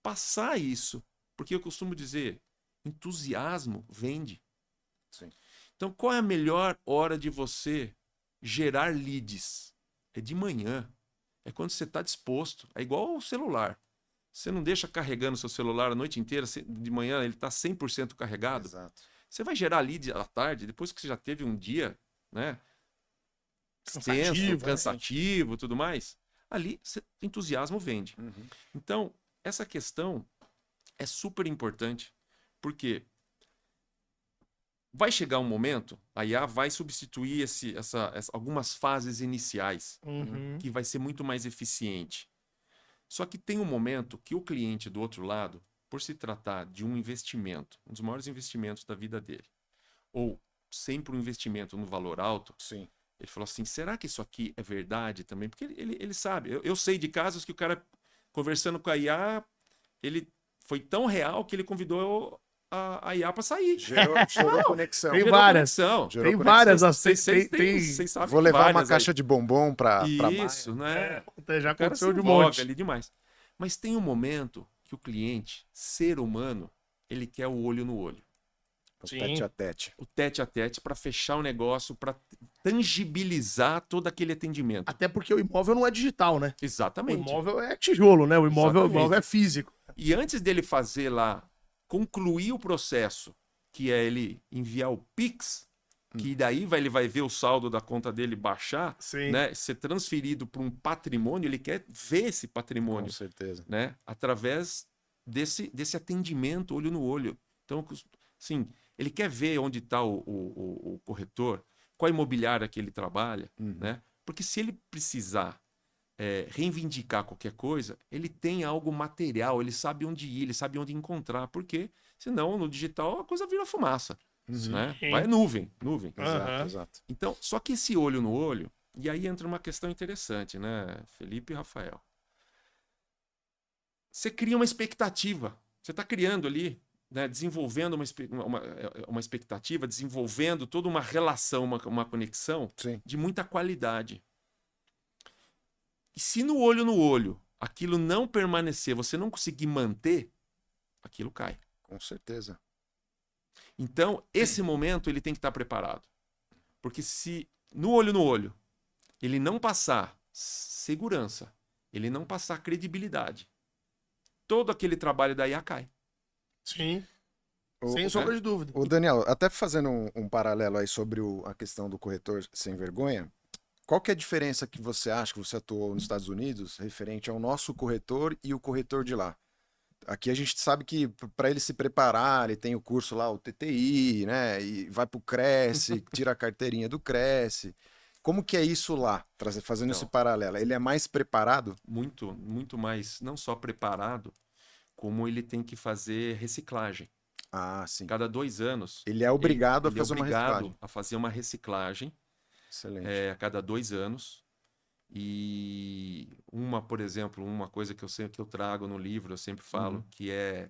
passar isso, porque eu costumo dizer, entusiasmo vende. Sim. Então, qual é a melhor hora de você gerar leads? É de manhã. É quando você está disposto. É igual ao celular. Você não deixa carregando seu celular a noite inteira, de manhã ele está 100% carregado. Exato. Você vai gerar lead à tarde, depois que você já teve um dia, né? Extenso, cansativo, tudo mais. Ali, entusiasmo vende. Uhum. Então, essa questão é super importante, porque vai chegar um momento, a IA vai substituir algumas fases iniciais, que vai ser muito mais eficiente. Só que tem um momento que o cliente do outro lado, por se tratar de um investimento, um dos maiores investimentos da vida dele, ou sempre um investimento no valor alto, Sim. ele falou assim, será que isso aqui é verdade também? Porque ele sabe. Eu sei de casos que o cara, conversando com a IA, ele foi tão real que ele convidou a IA para sair. Gerou conexão. Tem várias. Gerou Tem conexão. várias. Vocês sabem Vou que levar uma várias caixa aí. de bombom pra Isso, né? Já O cara aconteceu se de um envolve monte. ali demais. Mas tem um momento que o cliente, ser humano, ele quer o olho no olho. O Sim. tete a tete. O tete a tete para fechar o negócio, para tangibilizar todo aquele atendimento. Até porque o imóvel não é digital, né? O Exatamente. imóvel é tijolo, né? O imóvel Exatamente. é físico. E antes dele fazer lá, concluir o processo, que é ele enviar o Pix, que daí ele vai ver o saldo da conta dele baixar, Sim. né? Ser transferido para um patrimônio, ele quer ver esse patrimônio, Com certeza. né? Através desse atendimento olho no olho. Então, sim, ele quer ver onde está o corretor, qual imobiliária que ele trabalha, né? Porque se ele precisar reivindicar qualquer coisa, ele tem algo material, ele sabe onde ir, ele sabe onde encontrar, porque senão no digital a coisa vira fumaça, né? Vai nuvem. Exato, exato. Então, só que esse olho no olho, e aí entra uma questão interessante, né, Felipe e Rafael? Você cria uma expectativa, você está criando ali, né, desenvolvendo uma expectativa, desenvolvendo toda uma relação, uma conexão Sim. de muita qualidade. E se no olho aquilo não permanecer, você não conseguir manter, aquilo cai. Com certeza. Então, esse momento ele tem que estar preparado. Porque se no olho ele não passar segurança, ele não passar credibilidade, todo aquele trabalho da IA cai. Sim, O- sem sombra de dúvida. O Daniel, até fazendo um paralelo aí sobre a questão do corretor sem vergonha, qual que é a diferença que você acha que você atuou nos Estados Unidos referente ao nosso corretor e o corretor de lá? Aqui a gente sabe que para ele se preparar, ele tem o curso lá, o TTI, né? E vai para o Cresce, tira a carteirinha do Cresce. Como que é isso lá, fazendo esse Não. paralelo? Ele é mais preparado? Muito, muito mais, não só preparado, como ele tem que fazer reciclagem. Ah, sim. Cada 2 anos, Ele é obrigado a ele é fazer uma obrigado reciclagem. a fazer uma reciclagem Excelente. a cada 2 anos. E por exemplo, uma coisa que eu trago no livro, eu sempre falo, que é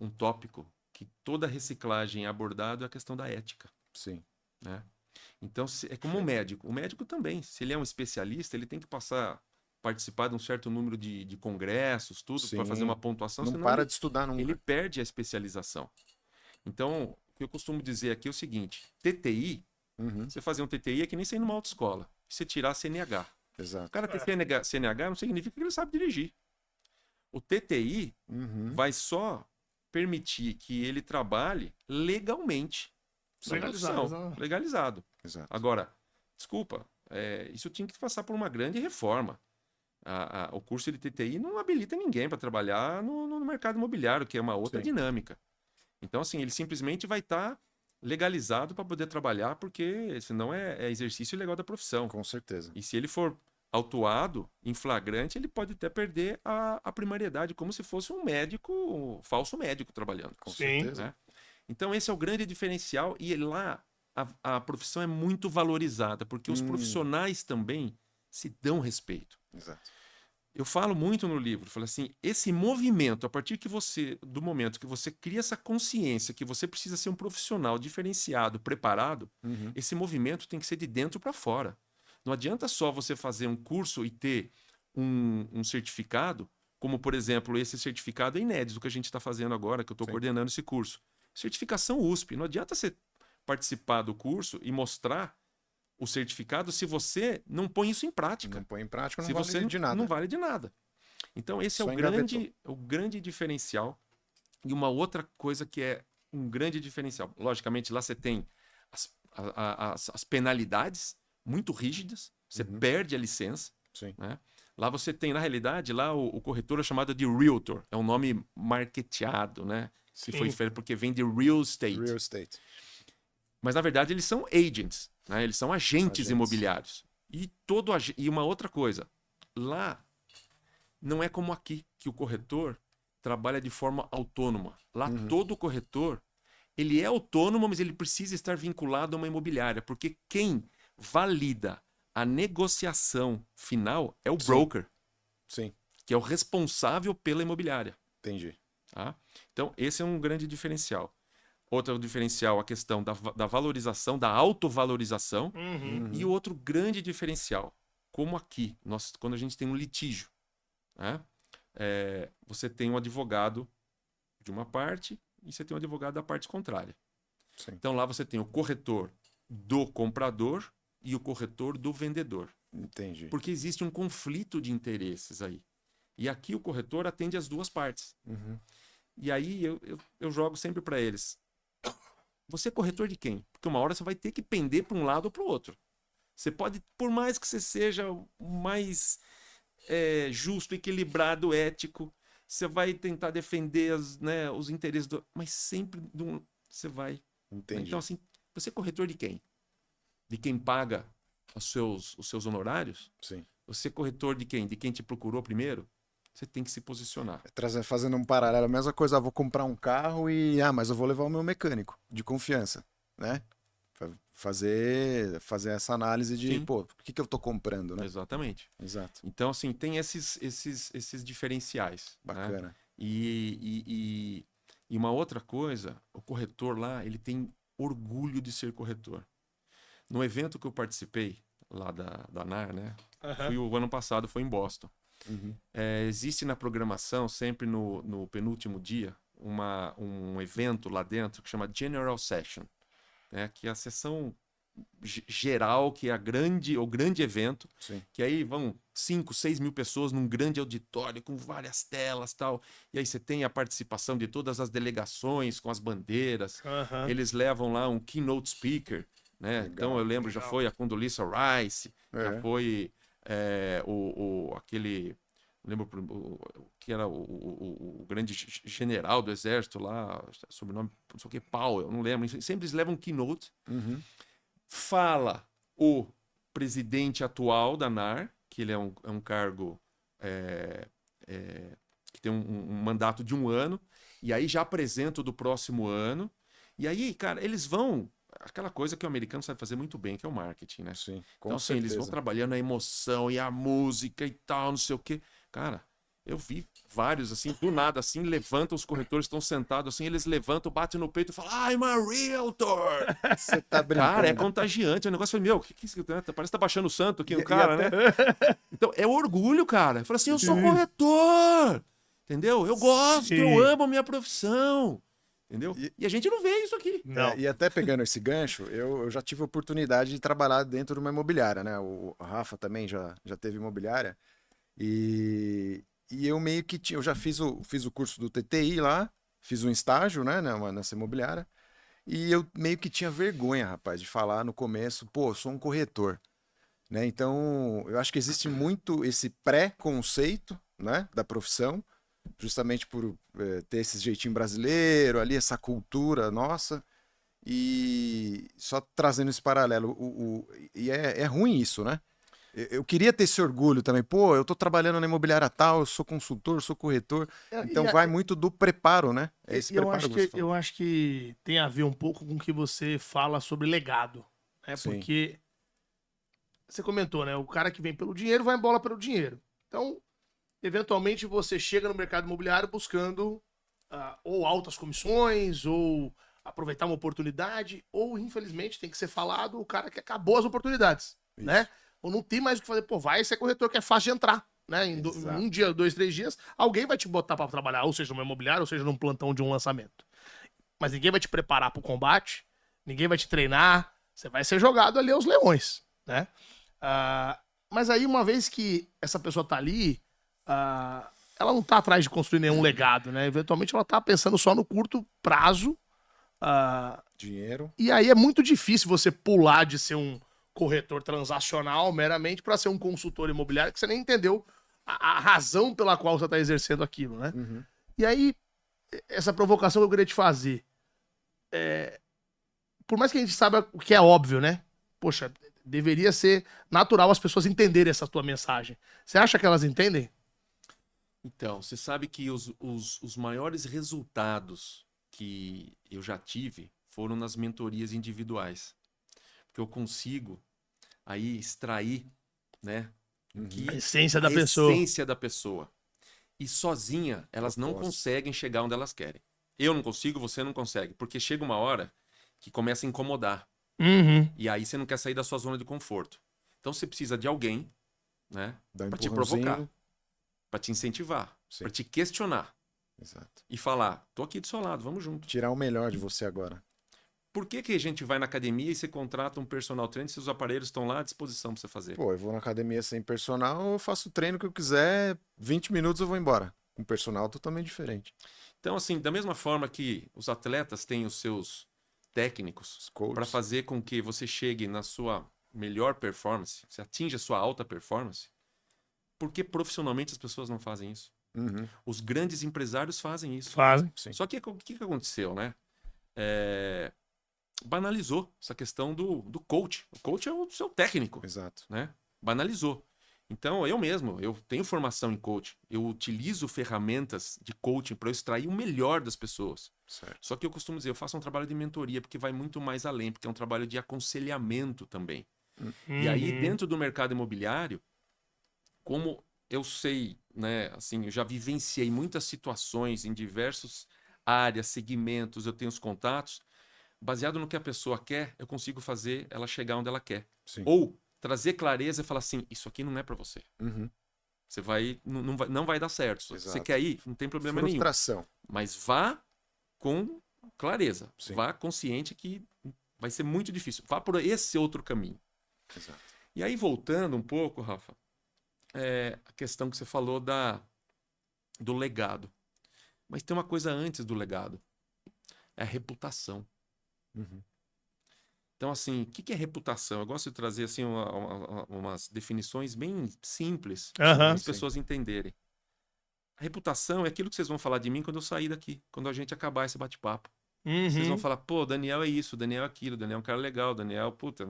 um tópico que toda reciclagem é abordado é a questão da ética, Sim. né? Então, é como um médico. O médico também, se ele é um especialista, ele tem que participar de um certo número de congressos, tudo, para fazer uma Sim. pontuação, Não senão para de estudar nunca. ele perde a especialização. Então, o que eu costumo dizer aqui é o seguinte: TTI, Uhum, você fazer um TTI é que nem sair numa autoescola. Você tirar CNH. O exato. cara ter CNH não significa que ele sabe dirigir. O TTI Uhum. vai só permitir que ele trabalhe legalmente na Legalizado, profissão, exato. legalizado. Exato. Agora, desculpa, isso tinha que passar por uma grande reforma. O curso de TTI não habilita ninguém para trabalhar no mercado imobiliário, que é uma outra Sim. dinâmica. Então, assim, ele simplesmente vai estar legalizado para poder trabalhar, porque senão é exercício ilegal da profissão. Com certeza. E se ele for autuado em flagrante, ele pode até perder a primariedade, como se fosse um falso médico trabalhando. Com Sim. certeza. Né? Então, esse é o grande diferencial, e lá a profissão é muito valorizada, porque os profissionais também se dão respeito. Exato. Eu falo muito no livro, falo assim, esse movimento, a partir do momento que você cria essa consciência que você precisa ser um profissional diferenciado, preparado, Uhum. esse movimento tem que ser de dentro para fora. Não adianta só você fazer um curso e ter um certificado, como, por exemplo, esse certificado é inédito que a gente está fazendo agora, que eu estou Sim. coordenando esse curso. Certificação USP. Não adianta você participar do curso e mostrar o certificado se você não põe isso em prática. Não põe em prática, Se não você vale de nada. não vale de nada. Então, esse é Só o grande diferencial. E uma outra coisa que é um grande diferencial. Logicamente, lá você tem as penalidades muito rígidas, você perde a licença. Sim. Né? Lá você tem, na realidade, lá o corretor é chamado de realtor. É um nome marketeado, né? Que foi feito porque vem de real estate. Real estate. Mas, na verdade, eles são agents, né? Eles são agentes imobiliários. E uma outra coisa, lá não é como aqui, que o corretor trabalha de forma autônoma. Lá todo corretor, ele é autônomo, mas ele precisa estar vinculado a uma imobiliária, porque quem valida a negociação final é o broker, Sim. que é o responsável pela imobiliária. Entendi. Tá? Então, esse é um grande diferencial. Outro diferencial, a questão da valorização, da autovalorização. E o outro grande diferencial, como aqui, quando a gente tem um litígio, né? Você tem um advogado de uma parte e você tem um advogado da parte contrária. Sim. Então lá você tem o corretor do comprador e o corretor do vendedor. Entendi. Porque existe um conflito de interesses aí. E aqui o corretor atende as duas partes. E aí eu jogo sempre para eles. Você é corretor de quem? Porque uma hora você vai ter que pender para um lado ou para o outro. Você pode, por mais que você seja o mais justo, equilibrado, ético, você vai tentar defender os interesses mas sempre você vai. Entendi. Então, assim, você é corretor de quem? De quem paga os seus honorários? Sim. Você é corretor de quem? De quem te procurou primeiro? Você tem que se posicionar. Fazendo um paralelo, a mesma coisa, vou comprar um carro mas eu vou levar o meu mecânico de confiança, né? Fazer essa análise de, Sim. pô, o que eu tô comprando, né? Exatamente. Exato. Então, assim, tem esses diferenciais. Bacana. Né? E uma outra coisa, o corretor lá, ele tem orgulho de ser corretor. No evento que eu participei, lá da NAR, né? O ano passado, foi em Boston. Existe na programação, sempre no penúltimo dia, um evento lá dentro que chama General Session, né? Que é a sessão geral, que é o grande evento, Sim. que aí vão 5, 6 mil pessoas num grande auditório com várias telas e tal. E aí você tem a participação de todas as delegações com as bandeiras. Aham. Eles levam lá um keynote speaker, né? Legal, Então eu lembro, já foi a Condoleezza Rice, já É. foi aquele... Lembro que era o grande general do exército lá, sobrenome, não sei o que, Powell, não lembro. Sempre eles levam um keynote. Uhum. Fala o presidente atual da ANAR, que ele é um cargo que tem um mandato de 1 ano, e aí já apresenta o do próximo ano. E aí, cara, eles vão... Aquela coisa que o americano sabe fazer muito bem, que é o marketing, né? Sim, com Então, assim, certeza. eles vão trabalhando a emoção e a música e tal, não sei o quê. Cara, eu vi vários, assim, do nada, assim, levantam, os corretores estão sentados, assim, eles levantam, batem no peito e falam, I'm a realtor! Você tá brincando. Cara, é contagiante. O negócio foi, meu, que isso? Parece que tá baixando o santo aqui no E cara, até- né? Então, é orgulho, cara. Fala assim, eu sou corretor! Entendeu? Eu gosto, Sim. eu amo a minha profissão. Entendeu? E- E a gente não vê isso aqui. Não. E até pegando esse gancho, eu já tive a oportunidade de trabalhar dentro de uma imobiliária, né? O Rafa também já teve imobiliária. E eu meio que tinha, eu já fiz o curso do TTI lá, fiz um estágio, né, nessa imobiliária. E eu meio que tinha vergonha, rapaz, de falar no começo, pô, eu sou um corretor, né? Então, eu acho que existe muito esse pré-conceito, né, da profissão, justamente por ter esse jeitinho brasileiro ali, essa cultura nossa. E só trazendo esse paralelo, e é ruim isso, né? Eu queria ter esse orgulho também. Pô, eu tô trabalhando na imobiliária tal, eu sou consultor, eu sou corretor. Então vai muito do preparo, né? É esse eu preparo acho que você que, falou. eu acho que tem a ver um pouco com o que você fala sobre legado, né? Sim. Porque você comentou, né? O cara que vem pelo dinheiro vai embora pelo dinheiro. Então, eventualmente você chega no mercado imobiliário buscando ou altas comissões, ou aproveitar uma oportunidade, ou infelizmente tem que ser falado o cara que acabou as oportunidades, Isso. né? Ou não tem mais o que fazer, pô, vai ser corretor que é fácil de entrar, né? Em Exato. um dia, 2, 3 dias, alguém vai te botar pra trabalhar, ou seja, numa imobiliária, ou seja, num plantão de um lançamento. Mas ninguém vai te preparar pro combate, ninguém vai te treinar, você vai ser jogado ali aos leões, né? Mas aí, uma vez que essa pessoa tá ali, ela não tá atrás de construir nenhum legado, né? Eventualmente ela tá pensando só no curto prazo. Dinheiro. E aí é muito difícil você pular de ser um corretor transacional meramente para ser um consultor imobiliário que você nem entendeu a razão pela qual você está exercendo aquilo, né? Uhum. E aí, essa provocação que eu queria te fazer. Por mais que a gente saiba o que é óbvio, né? Poxa, deveria ser natural as pessoas entenderem essa tua mensagem. Você acha que elas entendem? Então, você sabe que os maiores resultados que eu já tive foram nas mentorias individuais. Porque eu consigo aí extrair, né, A essência da a pessoa. essência da pessoa. E sozinha, elas não Propósito. conseguem chegar onde elas querem. Eu não consigo, você não consegue. Porque chega uma hora que começa a incomodar. Uhum. E aí você não quer sair da sua zona de conforto. Então você precisa de alguém, né, Dá um para te empurrãozinho. provocar, para te incentivar, Sim. para te questionar Exato. e falar: tô aqui do seu lado, vamos junto. Tirar o melhor de você agora. Por que a gente vai na academia e você contrata um personal trainer se os aparelhos estão lá à disposição para você fazer? Pô, eu vou na academia sem personal, eu faço o treino que eu quiser, 20 minutos eu vou embora. Com personal totalmente diferente. Então, assim, da mesma forma que os atletas têm os seus técnicos Os coaches. para fazer com que você chegue na sua melhor performance, você atinja a sua alta performance, por que profissionalmente as pessoas não fazem isso? Uhum. Os grandes empresários fazem isso. Fazem. Sim. Só que o que aconteceu, né? Banalizou essa questão do coach. O coach é o seu técnico, Exato. né? Banalizou. Então, eu tenho formação em coach. Eu utilizo ferramentas de coaching para eu extrair o melhor das pessoas. Certo. Só que eu costumo dizer, eu faço um trabalho de mentoria, porque vai muito mais além, porque é um trabalho de aconselhamento também. E aí, Uhum. dentro do mercado imobiliário, como eu sei, né, assim, eu já vivenciei muitas situações em diversas áreas, segmentos, eu tenho os contatos, baseado no que a pessoa quer, eu consigo fazer ela chegar onde ela quer. Sim. Ou trazer clareza e falar assim, isso aqui não é para você. Uhum. Você vai, não vai dar certo. Se você Exato. quer ir, não tem problema nenhum. Frustração. Mas vá com clareza. Sim. Vá consciente que Vai ser muito difícil. Vá por esse outro caminho. Exato. E aí, voltando um pouco, Rafa, a questão que você falou do legado. Mas tem uma coisa antes do legado. É a reputação. Uhum. Então, assim, o que é reputação? Eu gosto de trazer assim, umas definições bem simples para as pessoas entenderem. A reputação é aquilo que vocês vão falar de mim quando eu sair daqui, quando a gente acabar esse bate-papo. Vocês vão falar, pô, Daniel é isso, Daniel é aquilo, Daniel é um cara legal, Daniel, puta,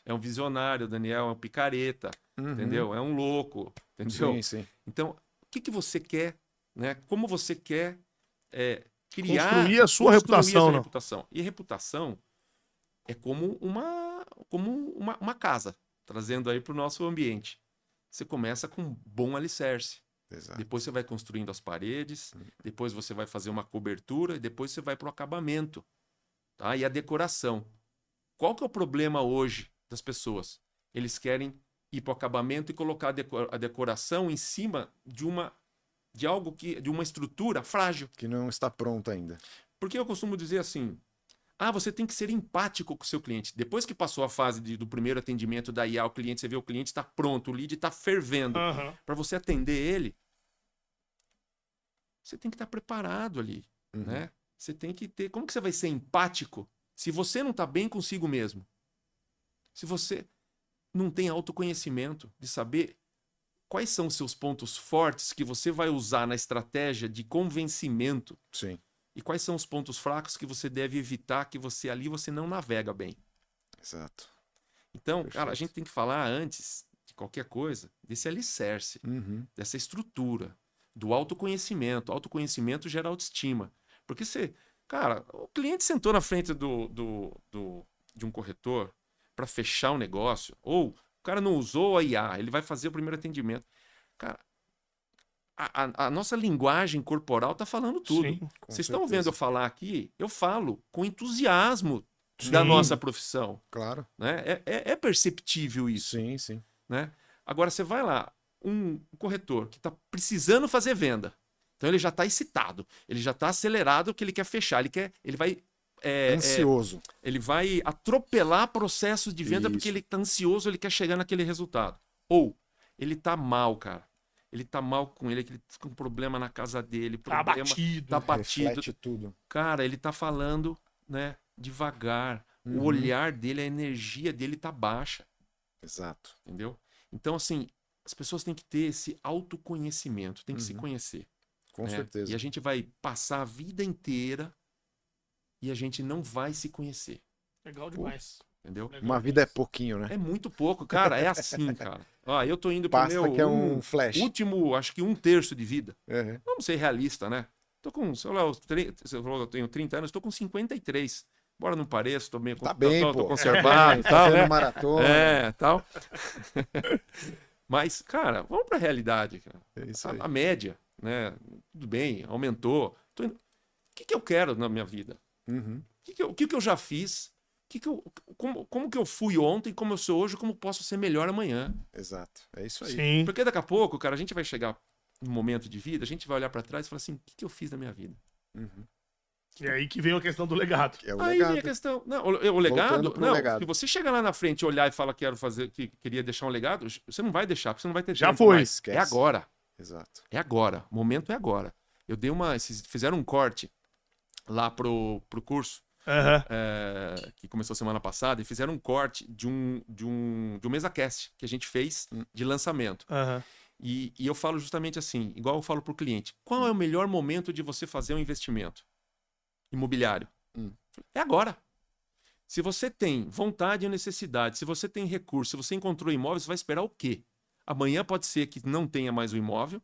é um visionário, Daniel é um picareta, entendeu? É um louco, entendeu? Sim, sim. Então, o que você quer, né? Como você quer criar... Construir a sua reputação, né? reputação. E reputação é como uma casa, trazendo aí para o nosso ambiente. Você começa com um bom alicerce. Exato. Depois você vai construindo as paredes, depois você vai fazer uma cobertura e depois você vai para o acabamento, tá? E a decoração. Qual que é o problema hoje das pessoas? Eles querem ir para o acabamento e colocar a decoração em cima de uma estrutura frágil. Que não está pronto ainda. Porque eu costumo dizer assim, você tem que ser empático com o seu cliente. Depois que passou a fase do primeiro atendimento da IA, você vê o cliente está pronto, o lead está fervendo. Para você atender ele, você tem que estar preparado ali, né? Você tem que ter... Como que você vai ser empático se você não está bem consigo mesmo? Se você não tem autoconhecimento de saber quais são os seus pontos fortes que você vai usar na estratégia de convencimento. Sim. E quais são os pontos fracos que você deve evitar, que você não navega bem. Exato. Então, Perfeito. cara, a gente tem que falar antes de qualquer coisa desse alicerce, dessa estrutura, do autoconhecimento. Autoconhecimento gera autoestima. Porque cara, o cliente sentou na frente de um corretor para fechar um negócio, ou o cara não usou a IA, ele vai fazer o primeiro atendimento. Cara, a nossa linguagem corporal tá falando tudo. Sim, vocês estão vendo eu falar aqui? Eu falo com entusiasmo da nossa profissão. Claro. Né? É perceptível isso. Sim, sim. Né? Agora, você vai lá, um corretor que está precisando fazer venda. Então, ele já está excitado. Ele já está acelerado que ele quer fechar. Ele vai... ansioso. Ele vai atropelar processos de venda porque ele está ansioso, ele quer chegar naquele resultado. Ou ele está mal, cara. Ele tá mal com ele com um problema na casa dele. Tá abatido. Tá batido. Reflete tudo. Cara, ele tá falando, né, devagar. O olhar dele, a energia dele tá baixa. Exato. Entendeu? Então, assim, as pessoas têm que ter esse autoconhecimento, tem que se conhecer. Com certeza. E a gente vai passar a vida inteira e a gente não vai se conhecer. Legal demais. Entendeu? Uma vida é pouquinho, né? É muito pouco, cara. É assim, cara. Eu tô indo pro Passa meu que é um flash. último, acho que 1/3 de vida. Uhum. Vamos ser realista, né? Tô com, sei lá, você falou que eu tenho 30 anos, tô com 53. Embora não pareça, tô bem, Tá bem, tô pô. conservado e tal, Fazendo né? maratona. Tal. Mas, cara, vamos pra realidade, cara. É isso aí. A média, né? Tudo bem, aumentou. O que eu quero na minha vida? O que eu já fiz? Como que eu fui ontem, como eu sou hoje, como posso ser melhor amanhã? Exato. É isso aí. Sim. Porque daqui a pouco, cara, a gente vai chegar num momento de vida, a gente vai olhar pra trás e falar assim, o que eu fiz na minha vida? E aí que vem a questão do legado. É o Aí legado. vem a questão. Não, o legado. pro Não, legado. se você chegar lá na frente e olhar e falar que queria deixar um legado, você não vai deixar, porque você não vai ter Já tempo foi. mais. Esquece. É agora. Exato. É agora. O momento é agora. Eu dei fizeram um corte lá pro curso. Que começou semana passada, e fizeram um corte de um MesaCast que a gente fez de lançamento. E eu falo justamente assim, igual eu falo para o cliente, qual é o melhor momento de você fazer um investimento imobiliário? É agora. Se você tem vontade e necessidade, se você tem recurso, se você encontrou imóvel, você vai esperar o quê? Amanhã pode ser que não tenha mais o imóvel,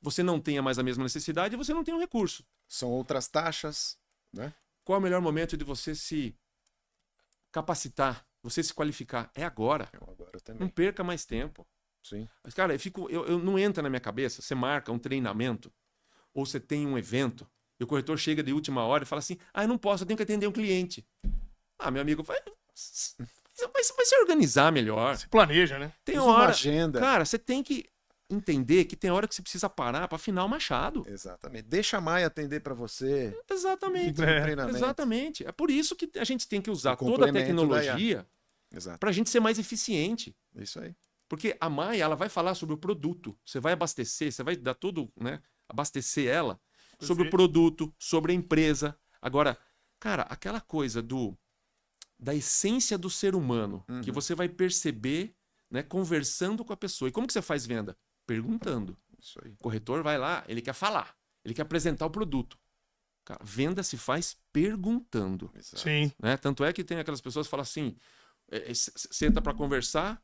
você não tenha mais a mesma necessidade e você não tem o recurso. São outras taxas, né? Qual é o melhor momento de você se capacitar, você se qualificar? É agora. Eu agora Não também. perca mais tempo. Sim. Mas, cara, eu não entra na minha cabeça. Você marca um treinamento ou você tem um evento e o corretor chega de última hora e fala assim, eu não posso, eu tenho que atender um cliente. Meu amigo, vai se organizar melhor. Se planeja, né? Tem Usa uma hora. agenda. Cara, você tem que entender que tem hora que você precisa parar para afinar o machado. Exatamente. Deixa a Maia atender para você. Exatamente. Fica no treinamento. Exatamente. É por isso que a gente tem que usar O toda a complemento da IA. tecnologia Exato. para a gente ser mais eficiente. Isso aí. Porque a Maia, ela vai falar sobre o produto. Você vai abastecer, você vai dar tudo, né? Abastecer ela sobre o Perfeito. produto, sobre a empresa. Agora, cara, aquela coisa da essência do ser humano, que você vai perceber, né, conversando com a pessoa. E como que você faz venda? Perguntando. Isso aí. O corretor vai lá, ele quer falar, ele quer apresentar o produto. Cara, venda se faz perguntando. Exato. Sim. Né? Tanto é que tem aquelas pessoas que falam assim, senta para conversar,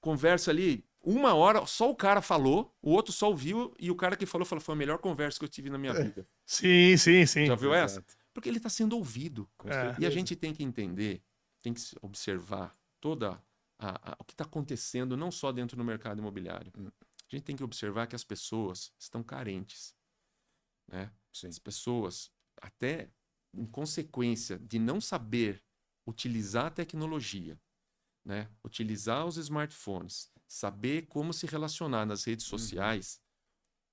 conversa ali 1 hora, só o cara falou, o outro só ouviu, e o cara que falou, foi a melhor conversa que eu tive na minha vida. Sim, sim, sim. Já viu essa? Exato. Porque ele está sendo ouvido. Com É. certeza. E a gente tem que entender, tem que observar toda o que está acontecendo, não só dentro do mercado imobiliário. A gente tem que observar que as pessoas estão carentes. Né? Sim. As pessoas, até em consequência de não saber utilizar a tecnologia, né? Utilizar os smartphones, saber como se relacionar nas redes sociais,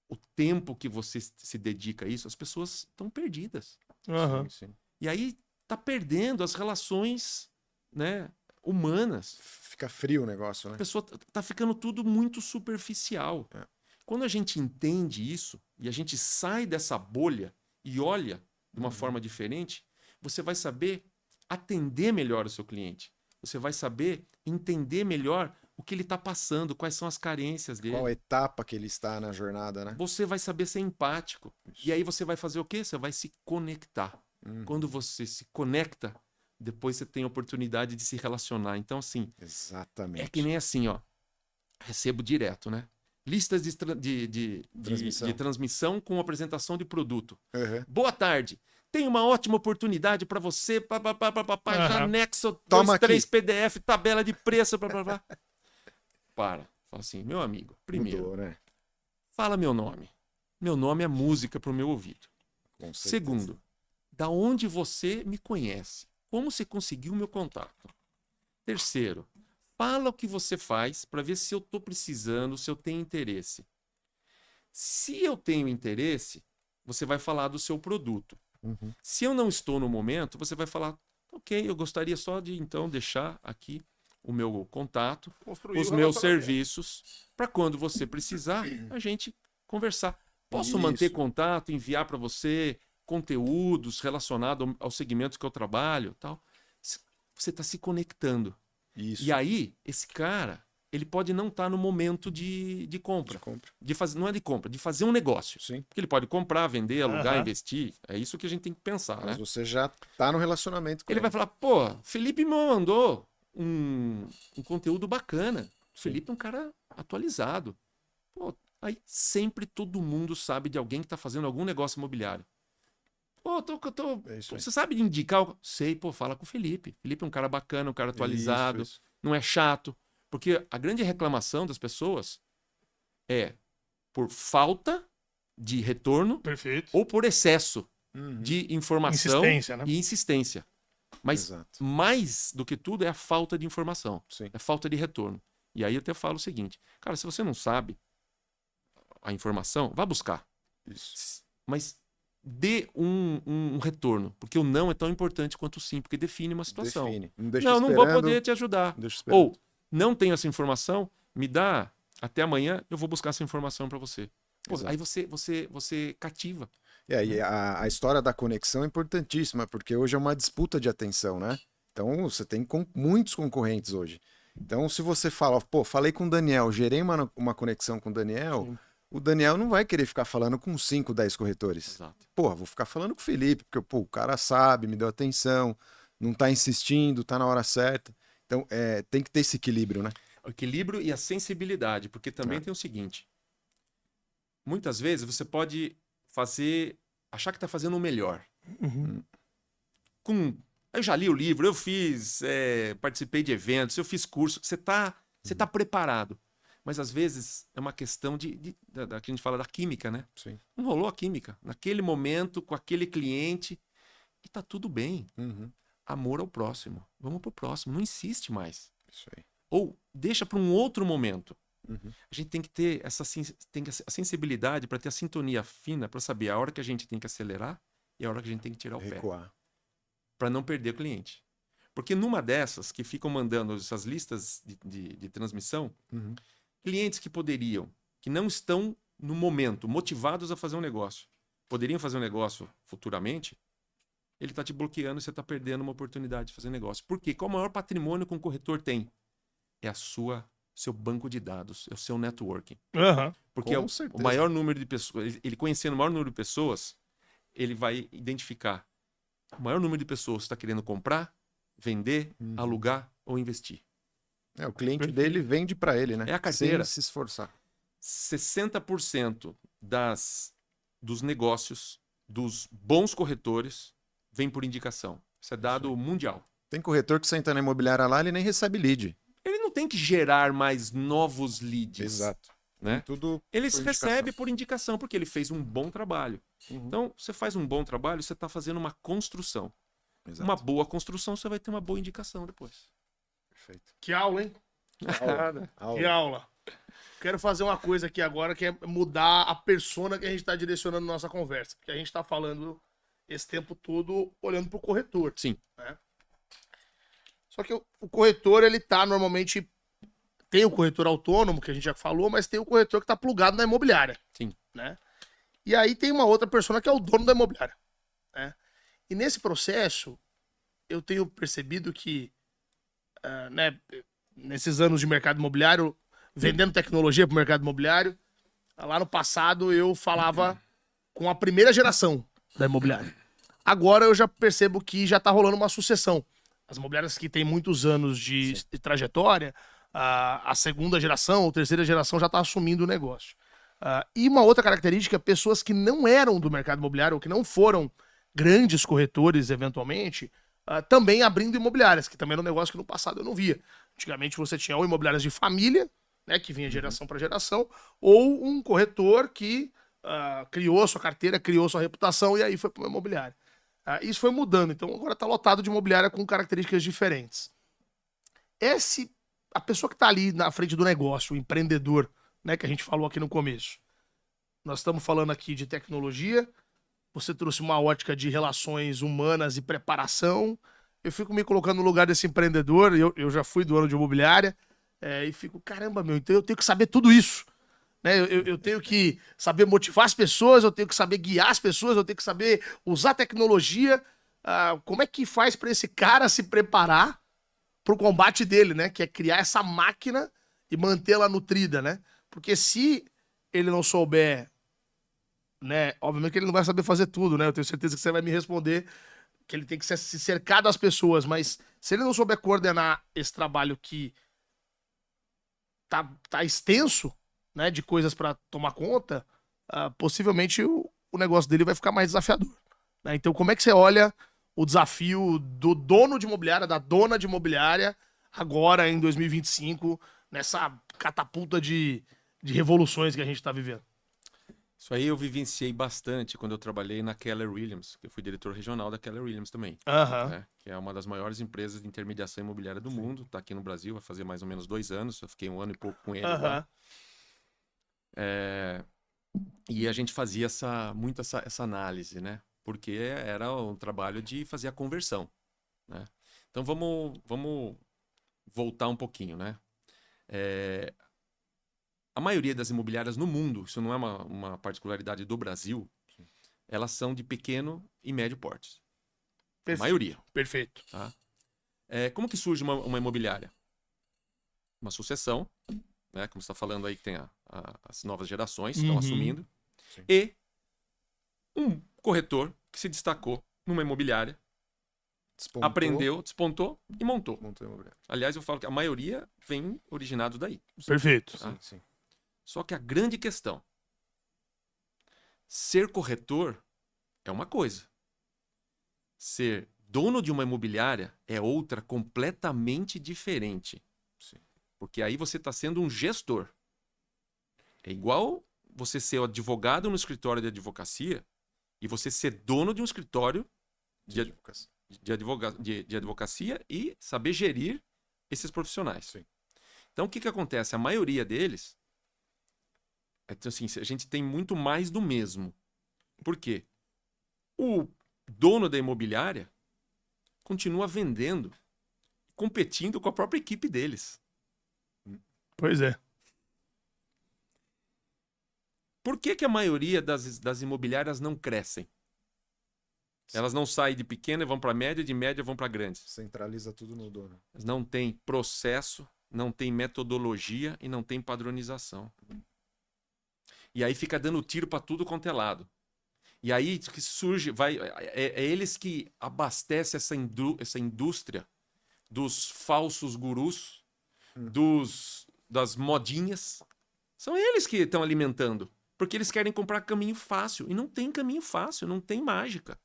o tempo que você se dedica a isso, as pessoas estão perdidas. Aham. Sim, sim. E aí tá perdendo as relações, né, humanas. Fica frio o negócio, A né? pessoa tá ficando tudo muito superficial. É. Quando a gente entende isso e a gente sai dessa bolha e olha de uma forma diferente, você vai saber atender melhor o seu cliente. Você vai saber entender melhor o que ele está passando, quais são as carências dele. Qual etapa que ele está na jornada, né? Você vai saber ser empático. Isso. E aí você vai fazer o quê? Você vai se conectar. Quando você se conecta, depois você tem a oportunidade de se relacionar. Então, assim, Exatamente. é que nem assim, ó. Recebo direto, né? Listas Transmissão. de transmissão com apresentação de produto. Uhum. Boa tarde. Tem uma ótima oportunidade para você. Já Aham. anexo Toma 2, 3 aqui. PDF, tabela de preço. Para. Fala assim, meu amigo. Primeiro, Mudou, né? fala meu nome. Meu nome é música pro meu ouvido. Com certeza. Segundo, da onde você me conhece? Como você conseguiu meu contato? Terceiro, fala o que você faz para ver se eu estou precisando, se eu tenho interesse. Se eu tenho interesse, você vai falar do seu produto. Uhum. Se eu não estou no momento, você vai falar, ok, eu gostaria só de então deixar aqui o meu contato, Construir os o meus relacionamento. serviços, para quando você precisar, a gente conversar. Posso Isso. manter contato, enviar para você conteúdos relacionados aos segmentos que eu trabalho, tal. Você está se conectando. Isso. E aí, esse cara, ele pode não estar no momento de compra. De compra. Não é de compra, de fazer um negócio. Sim. Porque ele pode comprar, vender, alugar, Aham. investir. É isso que a gente tem que pensar, Mas né? você já tá no relacionamento com Ele vai falar, pô, Felipe me mandou um conteúdo bacana. Felipe é um cara atualizado. Pô, aí sempre todo mundo sabe de alguém que está fazendo algum negócio imobiliário. Pô, É isso aí. você sabe de indicar? Sei, pô, fala com o Felipe. Felipe é um cara bacana, um cara atualizado, Isso. não é chato. Porque a grande reclamação das pessoas é por falta de retorno Perfeito. ou por excesso Uhum. de informação Insistência, né? e insistência. Mas Exato. mais do que tudo é a falta de informação, Sim. é a falta de retorno. E aí eu até falo o seguinte, cara, se você não sabe a informação, vá buscar. Isso. Mas dê um retorno, porque o não é tão importante quanto o sim, porque define uma situação. Define. Não deixa Não vou esperando, poder te ajudar. deixa esperando. Ou, não tenho essa informação, me dá até amanhã, eu vou buscar essa informação para você. Pô, Exato. aí você cativa. E aí, a história da conexão é importantíssima, porque hoje é uma disputa de atenção, né? Então, você tem muitos concorrentes hoje. Então, se você fala, pô, falei com o Daniel, gerei uma conexão com o Daniel, Sim. o Daniel não vai querer ficar falando com 5, 10 corretores. Exato. Pô, vou ficar falando com o Felipe, porque pô, o cara sabe, me deu atenção, não tá insistindo, tá na hora certa. Então, tem que ter esse equilíbrio, né? O equilíbrio e a sensibilidade, porque também tem o seguinte, muitas vezes você pode achar que está fazendo o melhor. Uhum. Eu já li o livro, eu fiz, participei de eventos, eu fiz curso. Você tá preparado. Mas às vezes é uma questão da que a gente fala da química, né? Sim. Não rolou a química. Naquele momento, com aquele cliente, e tá tudo bem. Uhum. Amor ao próximo. Vamos pro próximo. Não insiste mais. Isso aí. Ou deixa para um outro momento. A gente tem que ter a sensibilidade para ter a sintonia fina para saber a hora que a gente tem que acelerar e a hora que a gente tem que tirar o pé. Recuar. Para não perder o cliente. Porque numa dessas que ficam mandando essas listas de transmissão, clientes que poderiam, que não estão no momento motivados a fazer um negócio, poderiam fazer um negócio futuramente, ele está te bloqueando e você está perdendo uma oportunidade de fazer negócio. Por quê? Qual é o maior patrimônio que um corretor tem? É seu banco de dados, é o seu networking. Porque Com o certeza. maior número de pessoas, ele conhecendo o maior número de pessoas, ele vai identificar o maior número de pessoas que está querendo comprar, vender, alugar ou investir. O cliente dele vende para ele, né? É a carteira. Sem se esforçar. 60% dos negócios dos bons corretores vem por indicação. Isso é dado mundial. Tem corretor que senta na imobiliária lá, ele nem recebe lead. Ele não tem que gerar mais novos leads. Exato. Né? Tudo Ele por recebe por indicação, porque ele fez um bom trabalho. Uhum. Então, você faz um bom trabalho, você está fazendo uma construção. Exato. Uma boa construção, você vai ter uma boa indicação depois. Perfeito. Que aula, hein? Que aula. Quero fazer uma coisa aqui agora, que é mudar a persona que a gente está direcionando nossa conversa. Porque a gente está falando esse tempo todo olhando para o corretor. Sim. Né? Só que o corretor, ele tá normalmente... Tem o corretor autônomo, que a gente já falou, mas tem o corretor que está plugado na imobiliária. Sim. Né? E aí tem uma outra persona que é o dono da imobiliária. Né? E nesse processo, eu tenho percebido que, né, nesses anos de mercado imobiliário, vendendo tecnologia para o mercado imobiliário, lá no passado eu falava com a primeira geração da imobiliária. Agora eu já percebo que já está rolando uma sucessão. As imobiliárias que têm muitos anos de trajetória, a segunda geração ou terceira geração já está assumindo o negócio. E uma outra característica, pessoas que não eram do mercado imobiliário ou que não foram grandes corretores, eventualmente, também abrindo imobiliárias, que também era um negócio que no passado eu não via. Antigamente você tinha ou imobiliárias de família, né, que vinha geração para geração, ou um corretor que criou a sua carteira, criou sua reputação e aí foi para uma imobiliária. Isso foi mudando, então agora está lotado de imobiliária com características diferentes. A pessoa que está ali na frente do negócio, o empreendedor, né, que a gente falou aqui no começo. Nós estamos falando aqui de tecnologia, você trouxe uma ótica de relações humanas e preparação. Eu fico me colocando no lugar desse empreendedor, eu já fui dono de imobiliária, e fico, caramba, então eu tenho que saber tudo isso. Né? Eu tenho que saber motivar as pessoas, eu tenho que saber guiar as pessoas, eu tenho que saber usar tecnologia. Como é que faz para esse cara se preparar para o combate dele, né? Que é criar essa máquina e mantê-la nutrida, né? Porque se ele não souber, né? Obviamente que ele não vai saber fazer tudo, né? Eu tenho certeza que você vai me responder que ele tem que se cercar das pessoas, mas se ele não souber coordenar esse trabalho que tá extenso, né? De coisas para tomar conta, possivelmente o negócio dele vai ficar mais desafiador. Né? Então, como é que você olha o desafio do dono de imobiliária, da dona de imobiliária, agora em 2025, nessa catapulta de revoluções que a gente está vivendo? Isso aí eu vivenciei bastante quando eu trabalhei na Keller Williams, que eu fui diretor regional da Keller Williams também. Né? Que é uma das maiores empresas de intermediação imobiliária do mundo. Está aqui no Brasil, vai fazer mais ou menos 2 anos. Eu fiquei 1 ano e pouco com ele lá. E a gente fazia muito essa análise, né? Porque era um trabalho de fazer a conversão, né? Então vamos voltar um pouquinho, né? A maioria das imobiliárias no mundo, isso não é uma particularidade do Brasil, elas são de pequeno e médio porte. A maioria. Perfeito. Tá? Como que surge uma imobiliária? Uma sucessão, né? Como você está falando aí que tem as novas gerações estão assumindo. Sim. E um corretor que se destacou numa imobiliária, aprendeu, despontou e montou. Aliás, eu falo que a maioria vem originado daí. Perfeito. Tá? Sim. Só que a grande questão, ser corretor é uma coisa. Ser dono de uma imobiliária é outra completamente diferente. Sim. Porque aí você está sendo um gestor. É igual você ser advogado no escritório de advocacia e você ser dono de um escritório de advocacia e saber gerir esses profissionais. Sim. Então, o que acontece? A maioria deles, então, assim, a gente tem muito mais do mesmo. Por quê? O dono da imobiliária continua vendendo, competindo com a própria equipe deles. Pois é. Por que a maioria das imobiliárias não crescem? Elas não saem de pequena e vão para média, de média vão para grandes. Centraliza tudo no dono. Elas não têm processo, não têm metodologia e não têm padronização. E aí fica dando tiro para tudo quanto é lado. E aí que surge, é eles que abastecem essa indústria dos falsos gurus, das modinhas. São eles que estão alimentando. Porque eles querem comprar caminho fácil. E não tem caminho fácil, não tem mágica.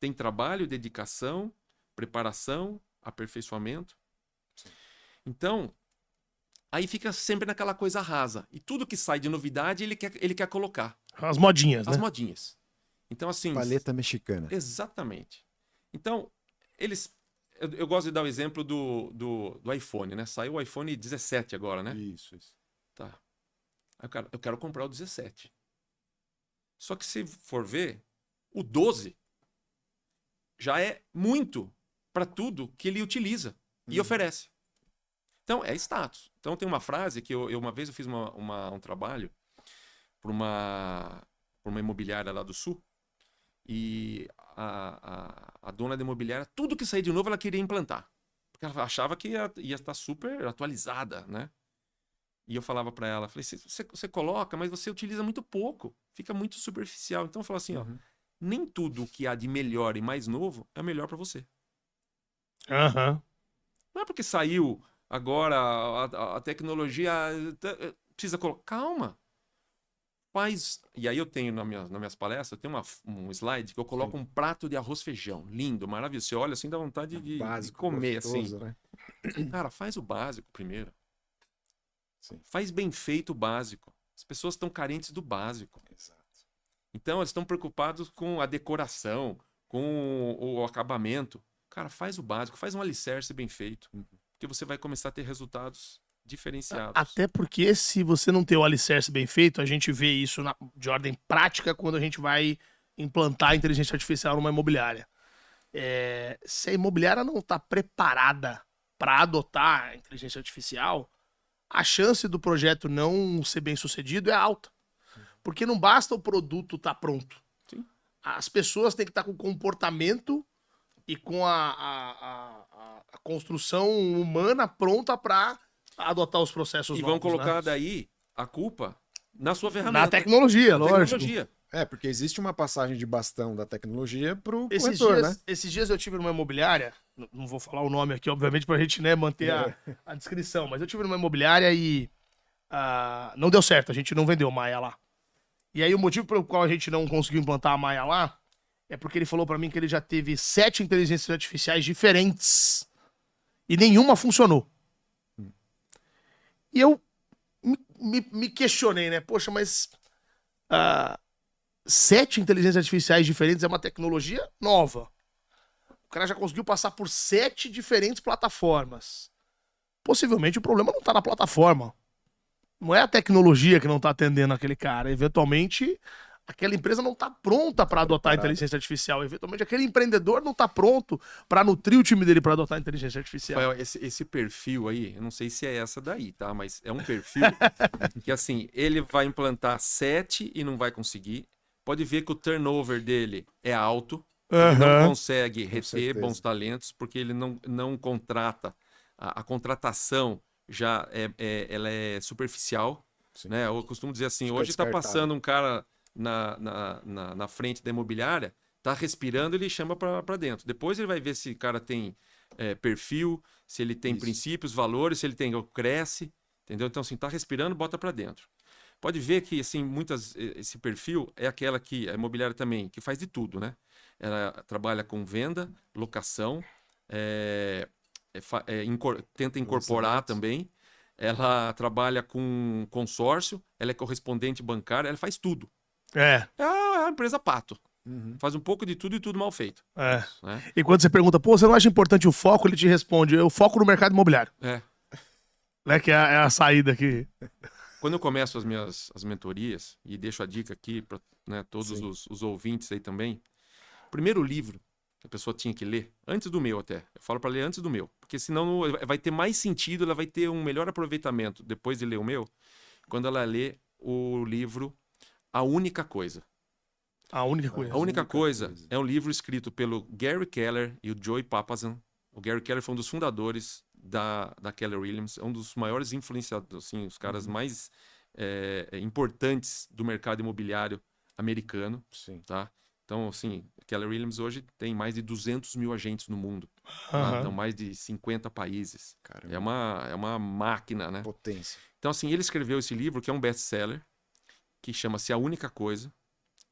Tem trabalho, dedicação, preparação, aperfeiçoamento. Então, aí fica sempre naquela coisa rasa. E tudo que sai de novidade, ele quer colocar. As modinhas, As né? modinhas. Então, assim... Paleta mexicana. Exatamente. Então, eles... Eu gosto de dar o exemplo do iPhone, né? Saiu o iPhone 17 agora, né? Isso. Tá. Eu quero comprar o 17. Só que se for ver, o 12 já é muito para tudo que ele utiliza e oferece. Então, é status. Então, tem uma frase que uma vez eu fiz um trabalho para uma imobiliária lá do Sul e a dona da imobiliária, tudo que saía de novo, ela queria implantar. Porque ela achava que ia estar super atualizada, né? E eu falava para ela, falei, você coloca, mas você utiliza muito pouco, fica muito superficial. Então eu falo assim, ó, nem tudo que há de melhor e mais novo é melhor para você. Aham. Não é porque saiu agora a tecnologia, precisa colocar, calma. E aí eu tenho nas minhas palestras, eu tenho um slide que eu coloco um prato de arroz feijão, lindo, maravilhoso. Você olha assim, dá vontade de comer, gostoso, assim. Né? Cara, faz o básico primeiro. Sim. Faz bem feito o básico. As pessoas estão carentes do básico. Exato. Então, eles estão preocupados com a decoração, com o acabamento. Cara, faz o básico, faz um alicerce bem feito. Que você vai começar a ter resultados diferenciados. Até porque se você não tem o alicerce bem feito, a gente vê isso de ordem prática quando a gente vai implantar a inteligência artificial numa imobiliária. Se a imobiliária não está preparada para adotar a inteligência artificial, a chance do projeto não ser bem sucedido é alta. Porque não basta o produto estar pronto. Sim. As pessoas têm que estar com comportamento e com a construção humana pronta para adotar os processos novos. E vão colocar daí a culpa na sua ferramenta. Na tecnologia, lógico. Porque existe uma passagem de bastão da tecnologia pro corretor, né? Esses dias eu tive numa imobiliária, não vou falar o nome aqui, obviamente, pra gente, né, manter a descrição, mas eu tive numa imobiliária e não deu certo, a gente não vendeu Maia lá. E aí o motivo pelo qual a gente não conseguiu implantar a Maia lá é porque ele falou pra mim que ele já teve 7 inteligências artificiais diferentes e nenhuma funcionou. E eu me questionei, né? Poxa, mas 7 inteligências artificiais diferentes é uma tecnologia nova. O cara já conseguiu passar por 7 diferentes plataformas. Possivelmente o problema não tá na plataforma. Não é a tecnologia que não tá atendendo aquele cara. Eventualmente, aquela empresa não tá pronta para adotar a inteligência artificial. Eventualmente, aquele empreendedor não tá pronto para nutrir o time dele para adotar a inteligência artificial. Rafael, esse perfil aí, eu não sei se é essa daí, tá? Mas é um perfil que, assim, ele vai implantar 7 e não vai conseguir. Pode ver que o turnover dele é alto. Ele não consegue reter bons talentos porque ele não contrata. A contratação já ela é superficial. Né? Eu costumo dizer assim, hoje está passando um cara na frente da imobiliária, tá respirando, ele chama para dentro. Depois ele vai ver se o cara tem perfil, se ele tem princípios, valores, se ele cresce. Entendeu? Então, assim, tá respirando, bota para dentro. Pode ver que, assim, esse perfil é aquela que, a imobiliária também, que faz de tudo, né? Ela trabalha com venda, locação, tenta incorporar também. Ela trabalha com consórcio, ela é correspondente bancária, ela faz tudo. É a empresa pato. Faz um pouco de tudo e tudo mal feito. Né? E quando você pergunta, pô, você não acha importante o foco? Ele te responde, eu foco no mercado imobiliário. Né, que é a saída aqui. Quando eu começo as mentorias, e deixo a dica aqui para, né, todos Sim. os ouvintes aí também, o primeiro livro que a pessoa tinha que ler, antes do meu até, eu falo para ler antes do meu, porque senão vai ter mais sentido, ela vai ter um melhor aproveitamento depois de ler o meu, quando ela lê o livro A Única Coisa. A única coisa. A Única Coisa é um livro escrito pelo Gary Keller e o Joey Papasan. O Gary Keller foi um dos fundadores da Keller Williams, é um dos maiores influenciadores, assim, os caras mais importantes do mercado imobiliário americano, Sim. tá? Então, assim, Keller Williams hoje tem mais de 200 mil agentes no mundo, tá? Aham. Então, mais de 50 países. Caramba. É uma máquina, né? Potência. Então, assim, ele escreveu esse livro, que é um best-seller, que chama-se A Única Coisa,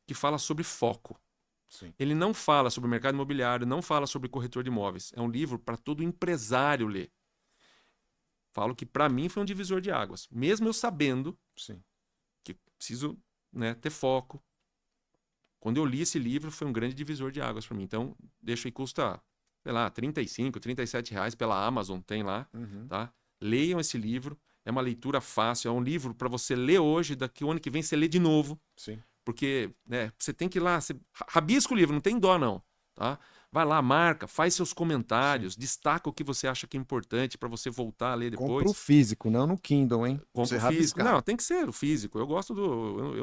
que fala sobre foco. Sim. Ele não fala sobre o mercado imobiliário, não fala sobre corretor de imóveis. É um livro para todo empresário ler. Falo que para mim foi um divisor de águas. Mesmo eu sabendo Sim. que preciso, né, ter foco. Quando eu li esse livro, foi um grande divisor de águas para mim. Então, deixa aí, custa, sei lá, 35, 37 reais pela Amazon, tem lá, Uhum. tá? Leiam esse livro. É uma leitura fácil, é um livro para você ler hoje, daqui o ano que vem você lê de novo. Sim. Porque, né, você tem que ir lá, você rabisca o livro, não tem dó não, tá? Vai lá, marca, faz seus comentários, destaca o que você acha que é importante para você voltar a ler Compra o depois. físico, não no Kindle, hein? Compra Você o físico. rabiscar. Não, tem que ser o físico. Eu gosto do.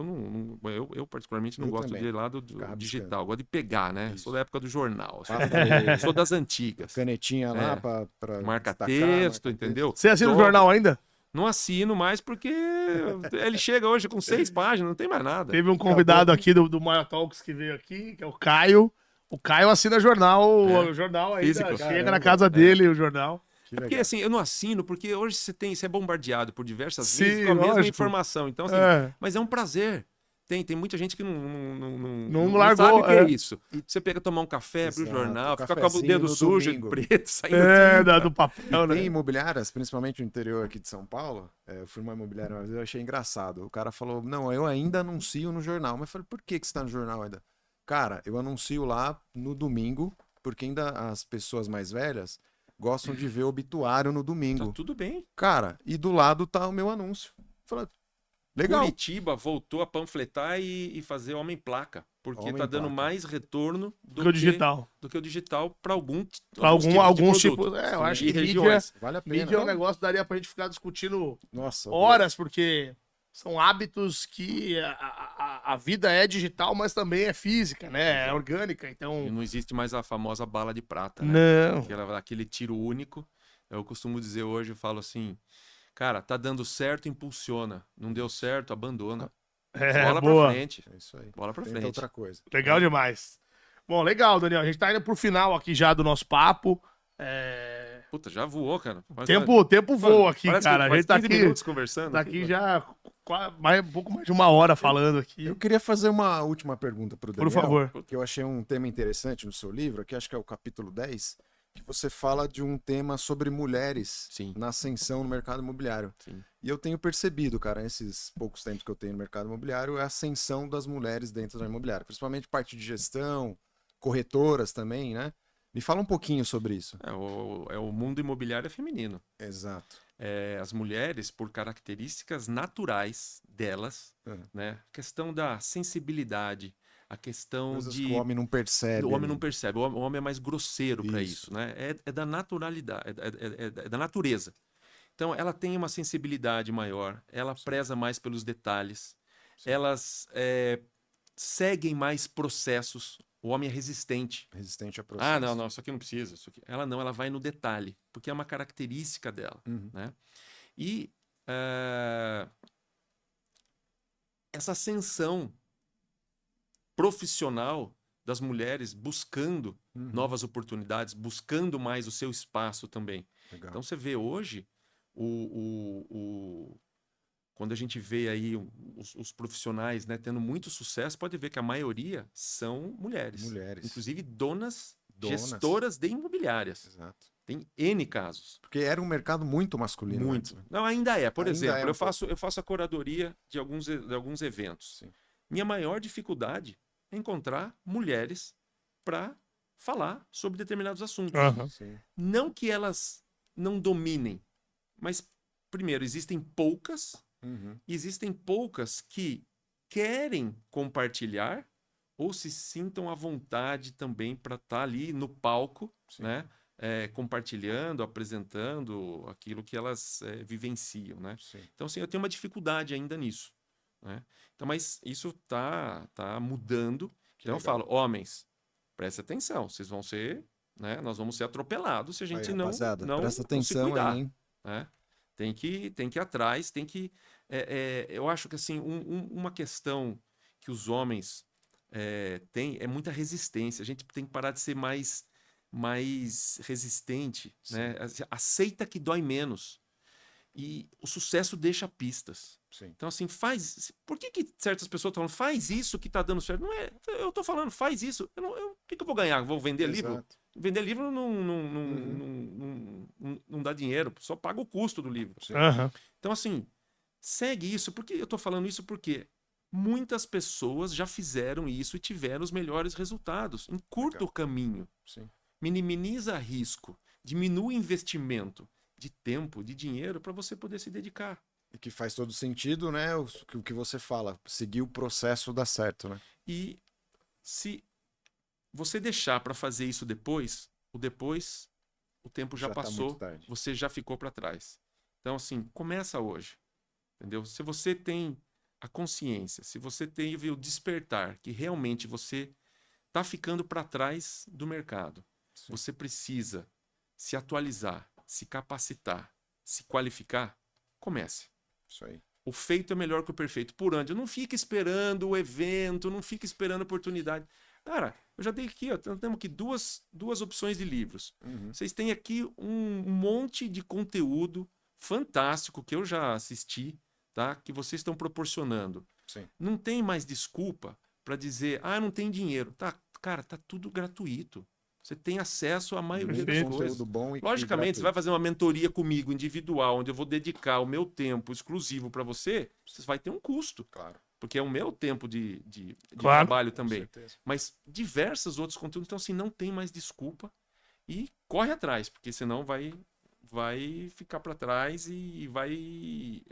Eu particularmente não Eu gosto também. de ler lá do Ficar rabiscando. digital. Eu gosto de pegar, né? Isso. Sou da época do jornal. Papel. Sou das antigas. Canetinha lá É. pra Marca destacar, texto, marca entendeu? Você assina o Dobro. jornal ainda? Não assino mais porque ele chega hoje com 6 páginas, não tem mais nada. Teve um convidado aqui do Maia Talks que veio aqui, que é o Caio. O Caio assina jornal, o jornal ainda. Físico. Chega na Caramba. casa dele o jornal. Que Porque legal. assim, eu não assino, porque hoje você é bombardeado por diversas Sim, vezes com a mesma lógico. informação. Então, assim, É. mas é um prazer. Tem muita gente que Não não largou, sabe o que é é. isso. Você pega tomar um café, abrir o Exato, jornal, fica com o cafezinho dedo no sujo, domingo. preto, saindo É, tinta. do papel, Tem né? imobiliárias, principalmente no interior aqui de São Paulo. Eu fui numa imobiliária uma vez, eu achei engraçado. O cara falou: Não, eu ainda anuncio no jornal. Mas eu falei: Por que você tá no jornal ainda? Cara, eu anuncio lá no domingo, porque ainda as pessoas mais velhas gostam de ver obituário no Tá domingo. tudo bem. Cara, e do lado tá o meu anúncio. Falei: Legal. Curitiba voltou a panfletar e fazer homem-placa, porque Homem tá dando placa. mais retorno Do que o digital. do que o digital para Pra alguns tipos de alguns produto. tipos. É, eu acho E que regiões. Vale a pena. mídia é um negócio, daria pra gente ficar discutindo Nossa, horas, porque são hábitos que a vida é digital, mas também é física, né? É orgânica, E então. não existe mais a famosa bala de prata, né? Não. Aquele tiro único. Eu costumo dizer hoje, eu falo assim, cara, tá dando certo, impulsiona. Não deu certo, abandona. É, Bola pra boa. frente. É isso aí. Bola pra Tenta frente. outra coisa. Legal demais. Bom, legal, Daniel. A gente tá indo pro final aqui já do nosso papo. Puta, já voou, cara. Tempo voa aqui, Parece cara. que A gente tá 15 aqui, minutos conversando. tá aqui já um pouco mais de uma hora falando aqui. Eu queria fazer uma última pergunta para o Por Daniel, favor. que eu achei um tema interessante no seu livro, que acho que é o capítulo 10, que você fala de um tema sobre mulheres Sim. na ascensão no mercado imobiliário. Sim. E eu tenho percebido, cara, nesses poucos tempos que eu tenho no mercado imobiliário, a ascensão das mulheres dentro da imobiliária, principalmente parte de gestão, corretoras também, né? Me fala um pouquinho sobre isso. O mundo imobiliário é feminino. Exato. As mulheres, por características naturais delas, né? A questão da sensibilidade, a questão Coisas de... que o homem não percebe. O homem ali. não percebe, o homem é mais grosseiro para Isso. isso, né? É da naturalidade, é da natureza. Então, ela tem uma sensibilidade maior, ela preza mais pelos detalhes, elas seguem mais processos. O homem é resistente. Resistente a processo. Ah, não, isso aqui não precisa. Isso aqui. Ela não, ela vai no detalhe, porque é uma característica dela, né? E essa ascensão profissional das mulheres buscando novas oportunidades, buscando mais o seu espaço também. Legal. Então você vê hoje, quando a gente vê aí os profissionais, né, tendo muito sucesso, pode ver que a maioria são mulheres. Inclusive donas, gestoras de imobiliárias. Exato. Tem N casos. Porque era um mercado muito masculino. Muito. Antes, né? Não, ainda é. Por Ainda exemplo, é um eu faço a curadoria de alguns eventos. Sim. Minha maior dificuldade é encontrar mulheres para falar sobre determinados assuntos. Aham. Sim. Não que elas não dominem, mas primeiro, existem poucas, e existem poucas que querem compartilhar ou se sintam à vontade também para estar ali no palco, né? Compartilhando, apresentando aquilo que elas vivenciam, né? Então, assim, eu tenho uma dificuldade ainda nisso, né? Então, mas isso tá mudando. Então, eu falo, homens, prestem atenção, vocês vão ser, né? Nós vamos ser atropelados se a gente não presta se atenção cuidar, aí, hein? né? Tem que ir atrás, tem que... eu acho que, assim, uma questão que os homens têm é muita resistência. A gente tem que parar de ser mais resistente, né? Aceita que dói menos. E o sucesso deixa pistas. Então, assim, por que certas pessoas estão falando, faz isso que tá dando certo? Não é, eu tô falando, faz isso. O que eu vou ganhar? Vou vender livro? Vender livro não dá dinheiro, só paga o custo do livro. Então, assim, segue isso. Por que eu tô falando isso? Porque muitas pessoas já fizeram isso e tiveram os melhores resultados. Encurta o caminho. Minimiza risco. Diminui o investimento de tempo, de dinheiro para você poder se dedicar. E que faz todo sentido, né? O que você fala, seguir o processo dá certo, né? E se você deixar para fazer isso depois, o tempo já passou, tá muito tarde. você já ficou para trás. Então, assim, começa hoje, entendeu? Se você tem a consciência, se você teve o despertar que realmente você está ficando para trás do mercado, você precisa se atualizar, se capacitar, se qualificar, comece. Isso aí. O feito é melhor que o perfeito. Por onde? Não fica esperando o evento, não fica esperando a oportunidade. Cara, eu já dei aqui, ó, temos aqui duas opções de livros. Vocês têm aqui um monte de conteúdo fantástico que eu já assisti, tá? Que vocês estão proporcionando. Não tem mais desculpa para dizer, não tem dinheiro. Tá, cara, tá tudo gratuito. Você tem acesso à maioria das coisas. Bom e Logicamente, você vai fazer uma mentoria comigo individual, onde eu vou dedicar o meu tempo exclusivo para você, você vai ter um custo. Claro. Porque é o meu tempo de trabalho também. Com certeza. Mas diversos outros conteúdos. Então, assim, não tem mais desculpa. E corre atrás, porque senão vai ficar para trás e vai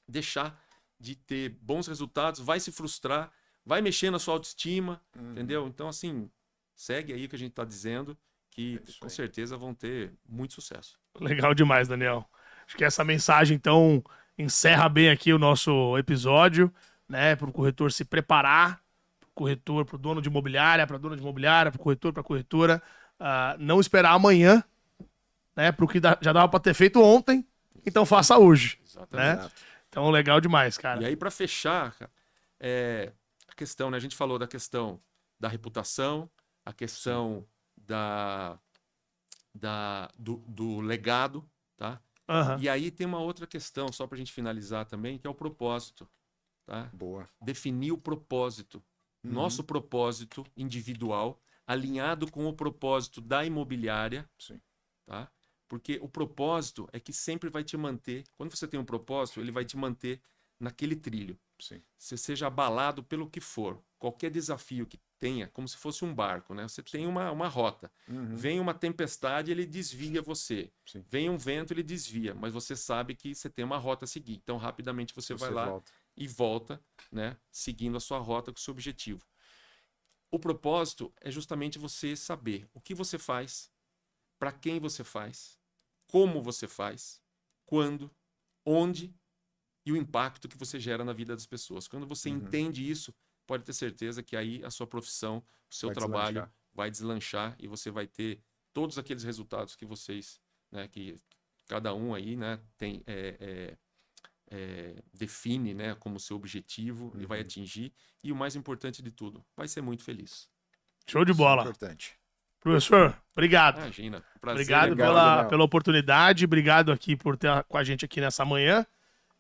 deixar de ter bons resultados, vai se frustrar, vai mexer na sua autoestima, entendeu? Então, assim, segue aí o que a gente está dizendo, que com certeza vão ter muito sucesso. Legal demais, Daniel. Acho que essa mensagem, então, encerra bem aqui o nosso episódio, né? Para o corretor se preparar, para o corretor, para o dono de imobiliária, para a dona de imobiliária, para o corretor, para a corretora, não esperar amanhã, né? Para o que já dava para ter feito ontem, então faça hoje. Exatamente. Né? Então, legal demais, cara. E aí, para fechar, cara, a questão, né? A gente falou da questão da reputação, a questão do legado, tá? E aí tem uma outra questão, só para a gente finalizar também, que é o propósito, tá? Boa. Definir o propósito. Nosso propósito individual, alinhado com o propósito da imobiliária, tá? Porque o propósito é que sempre vai te manter, quando você tem um propósito, ele vai te manter naquele trilho. Você seja abalado pelo que for, qualquer desafio que tenha, como se fosse um barco, né? Você tem uma rota. Vem uma tempestade, ele desvia você. Vem um vento, ele desvia. Mas você sabe que você tem uma rota a seguir. Então, rapidamente você vai lá e volta, né? Seguindo a sua rota com o seu objetivo. O propósito é justamente você saber o que você faz, para quem você faz, como você faz, quando, onde e o impacto que você gera na vida das pessoas. Quando você entende isso, pode ter certeza que aí a sua profissão, o seu trabalho vai deslanchar e você vai ter todos aqueles resultados que vocês, né, que cada um aí, né, tem, define, né, como seu objetivo e vai atingir. E o mais importante de tudo, vai ser muito feliz. Show de bola. Isso é importante. Professor, obrigado. Imagina. Prazer. Obrigado pela oportunidade. Obrigado aqui por ter com a gente aqui nessa manhã.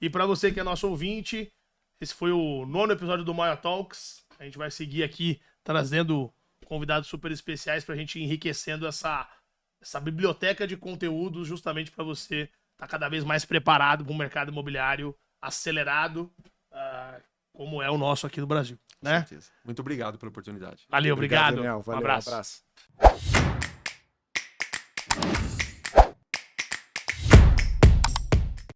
E para você que é nosso ouvinte, esse foi o 9º episódio do Moia Talks. A gente vai seguir aqui trazendo convidados super especiais para a gente ir enriquecendo essa biblioteca de conteúdos justamente para você estar cada vez mais preparado para um mercado imobiliário acelerado, como é o nosso aqui no Brasil. Né? Com certeza. Muito obrigado pela oportunidade. Valeu, obrigado. Daniel. Valeu, um abraço. Um abraço.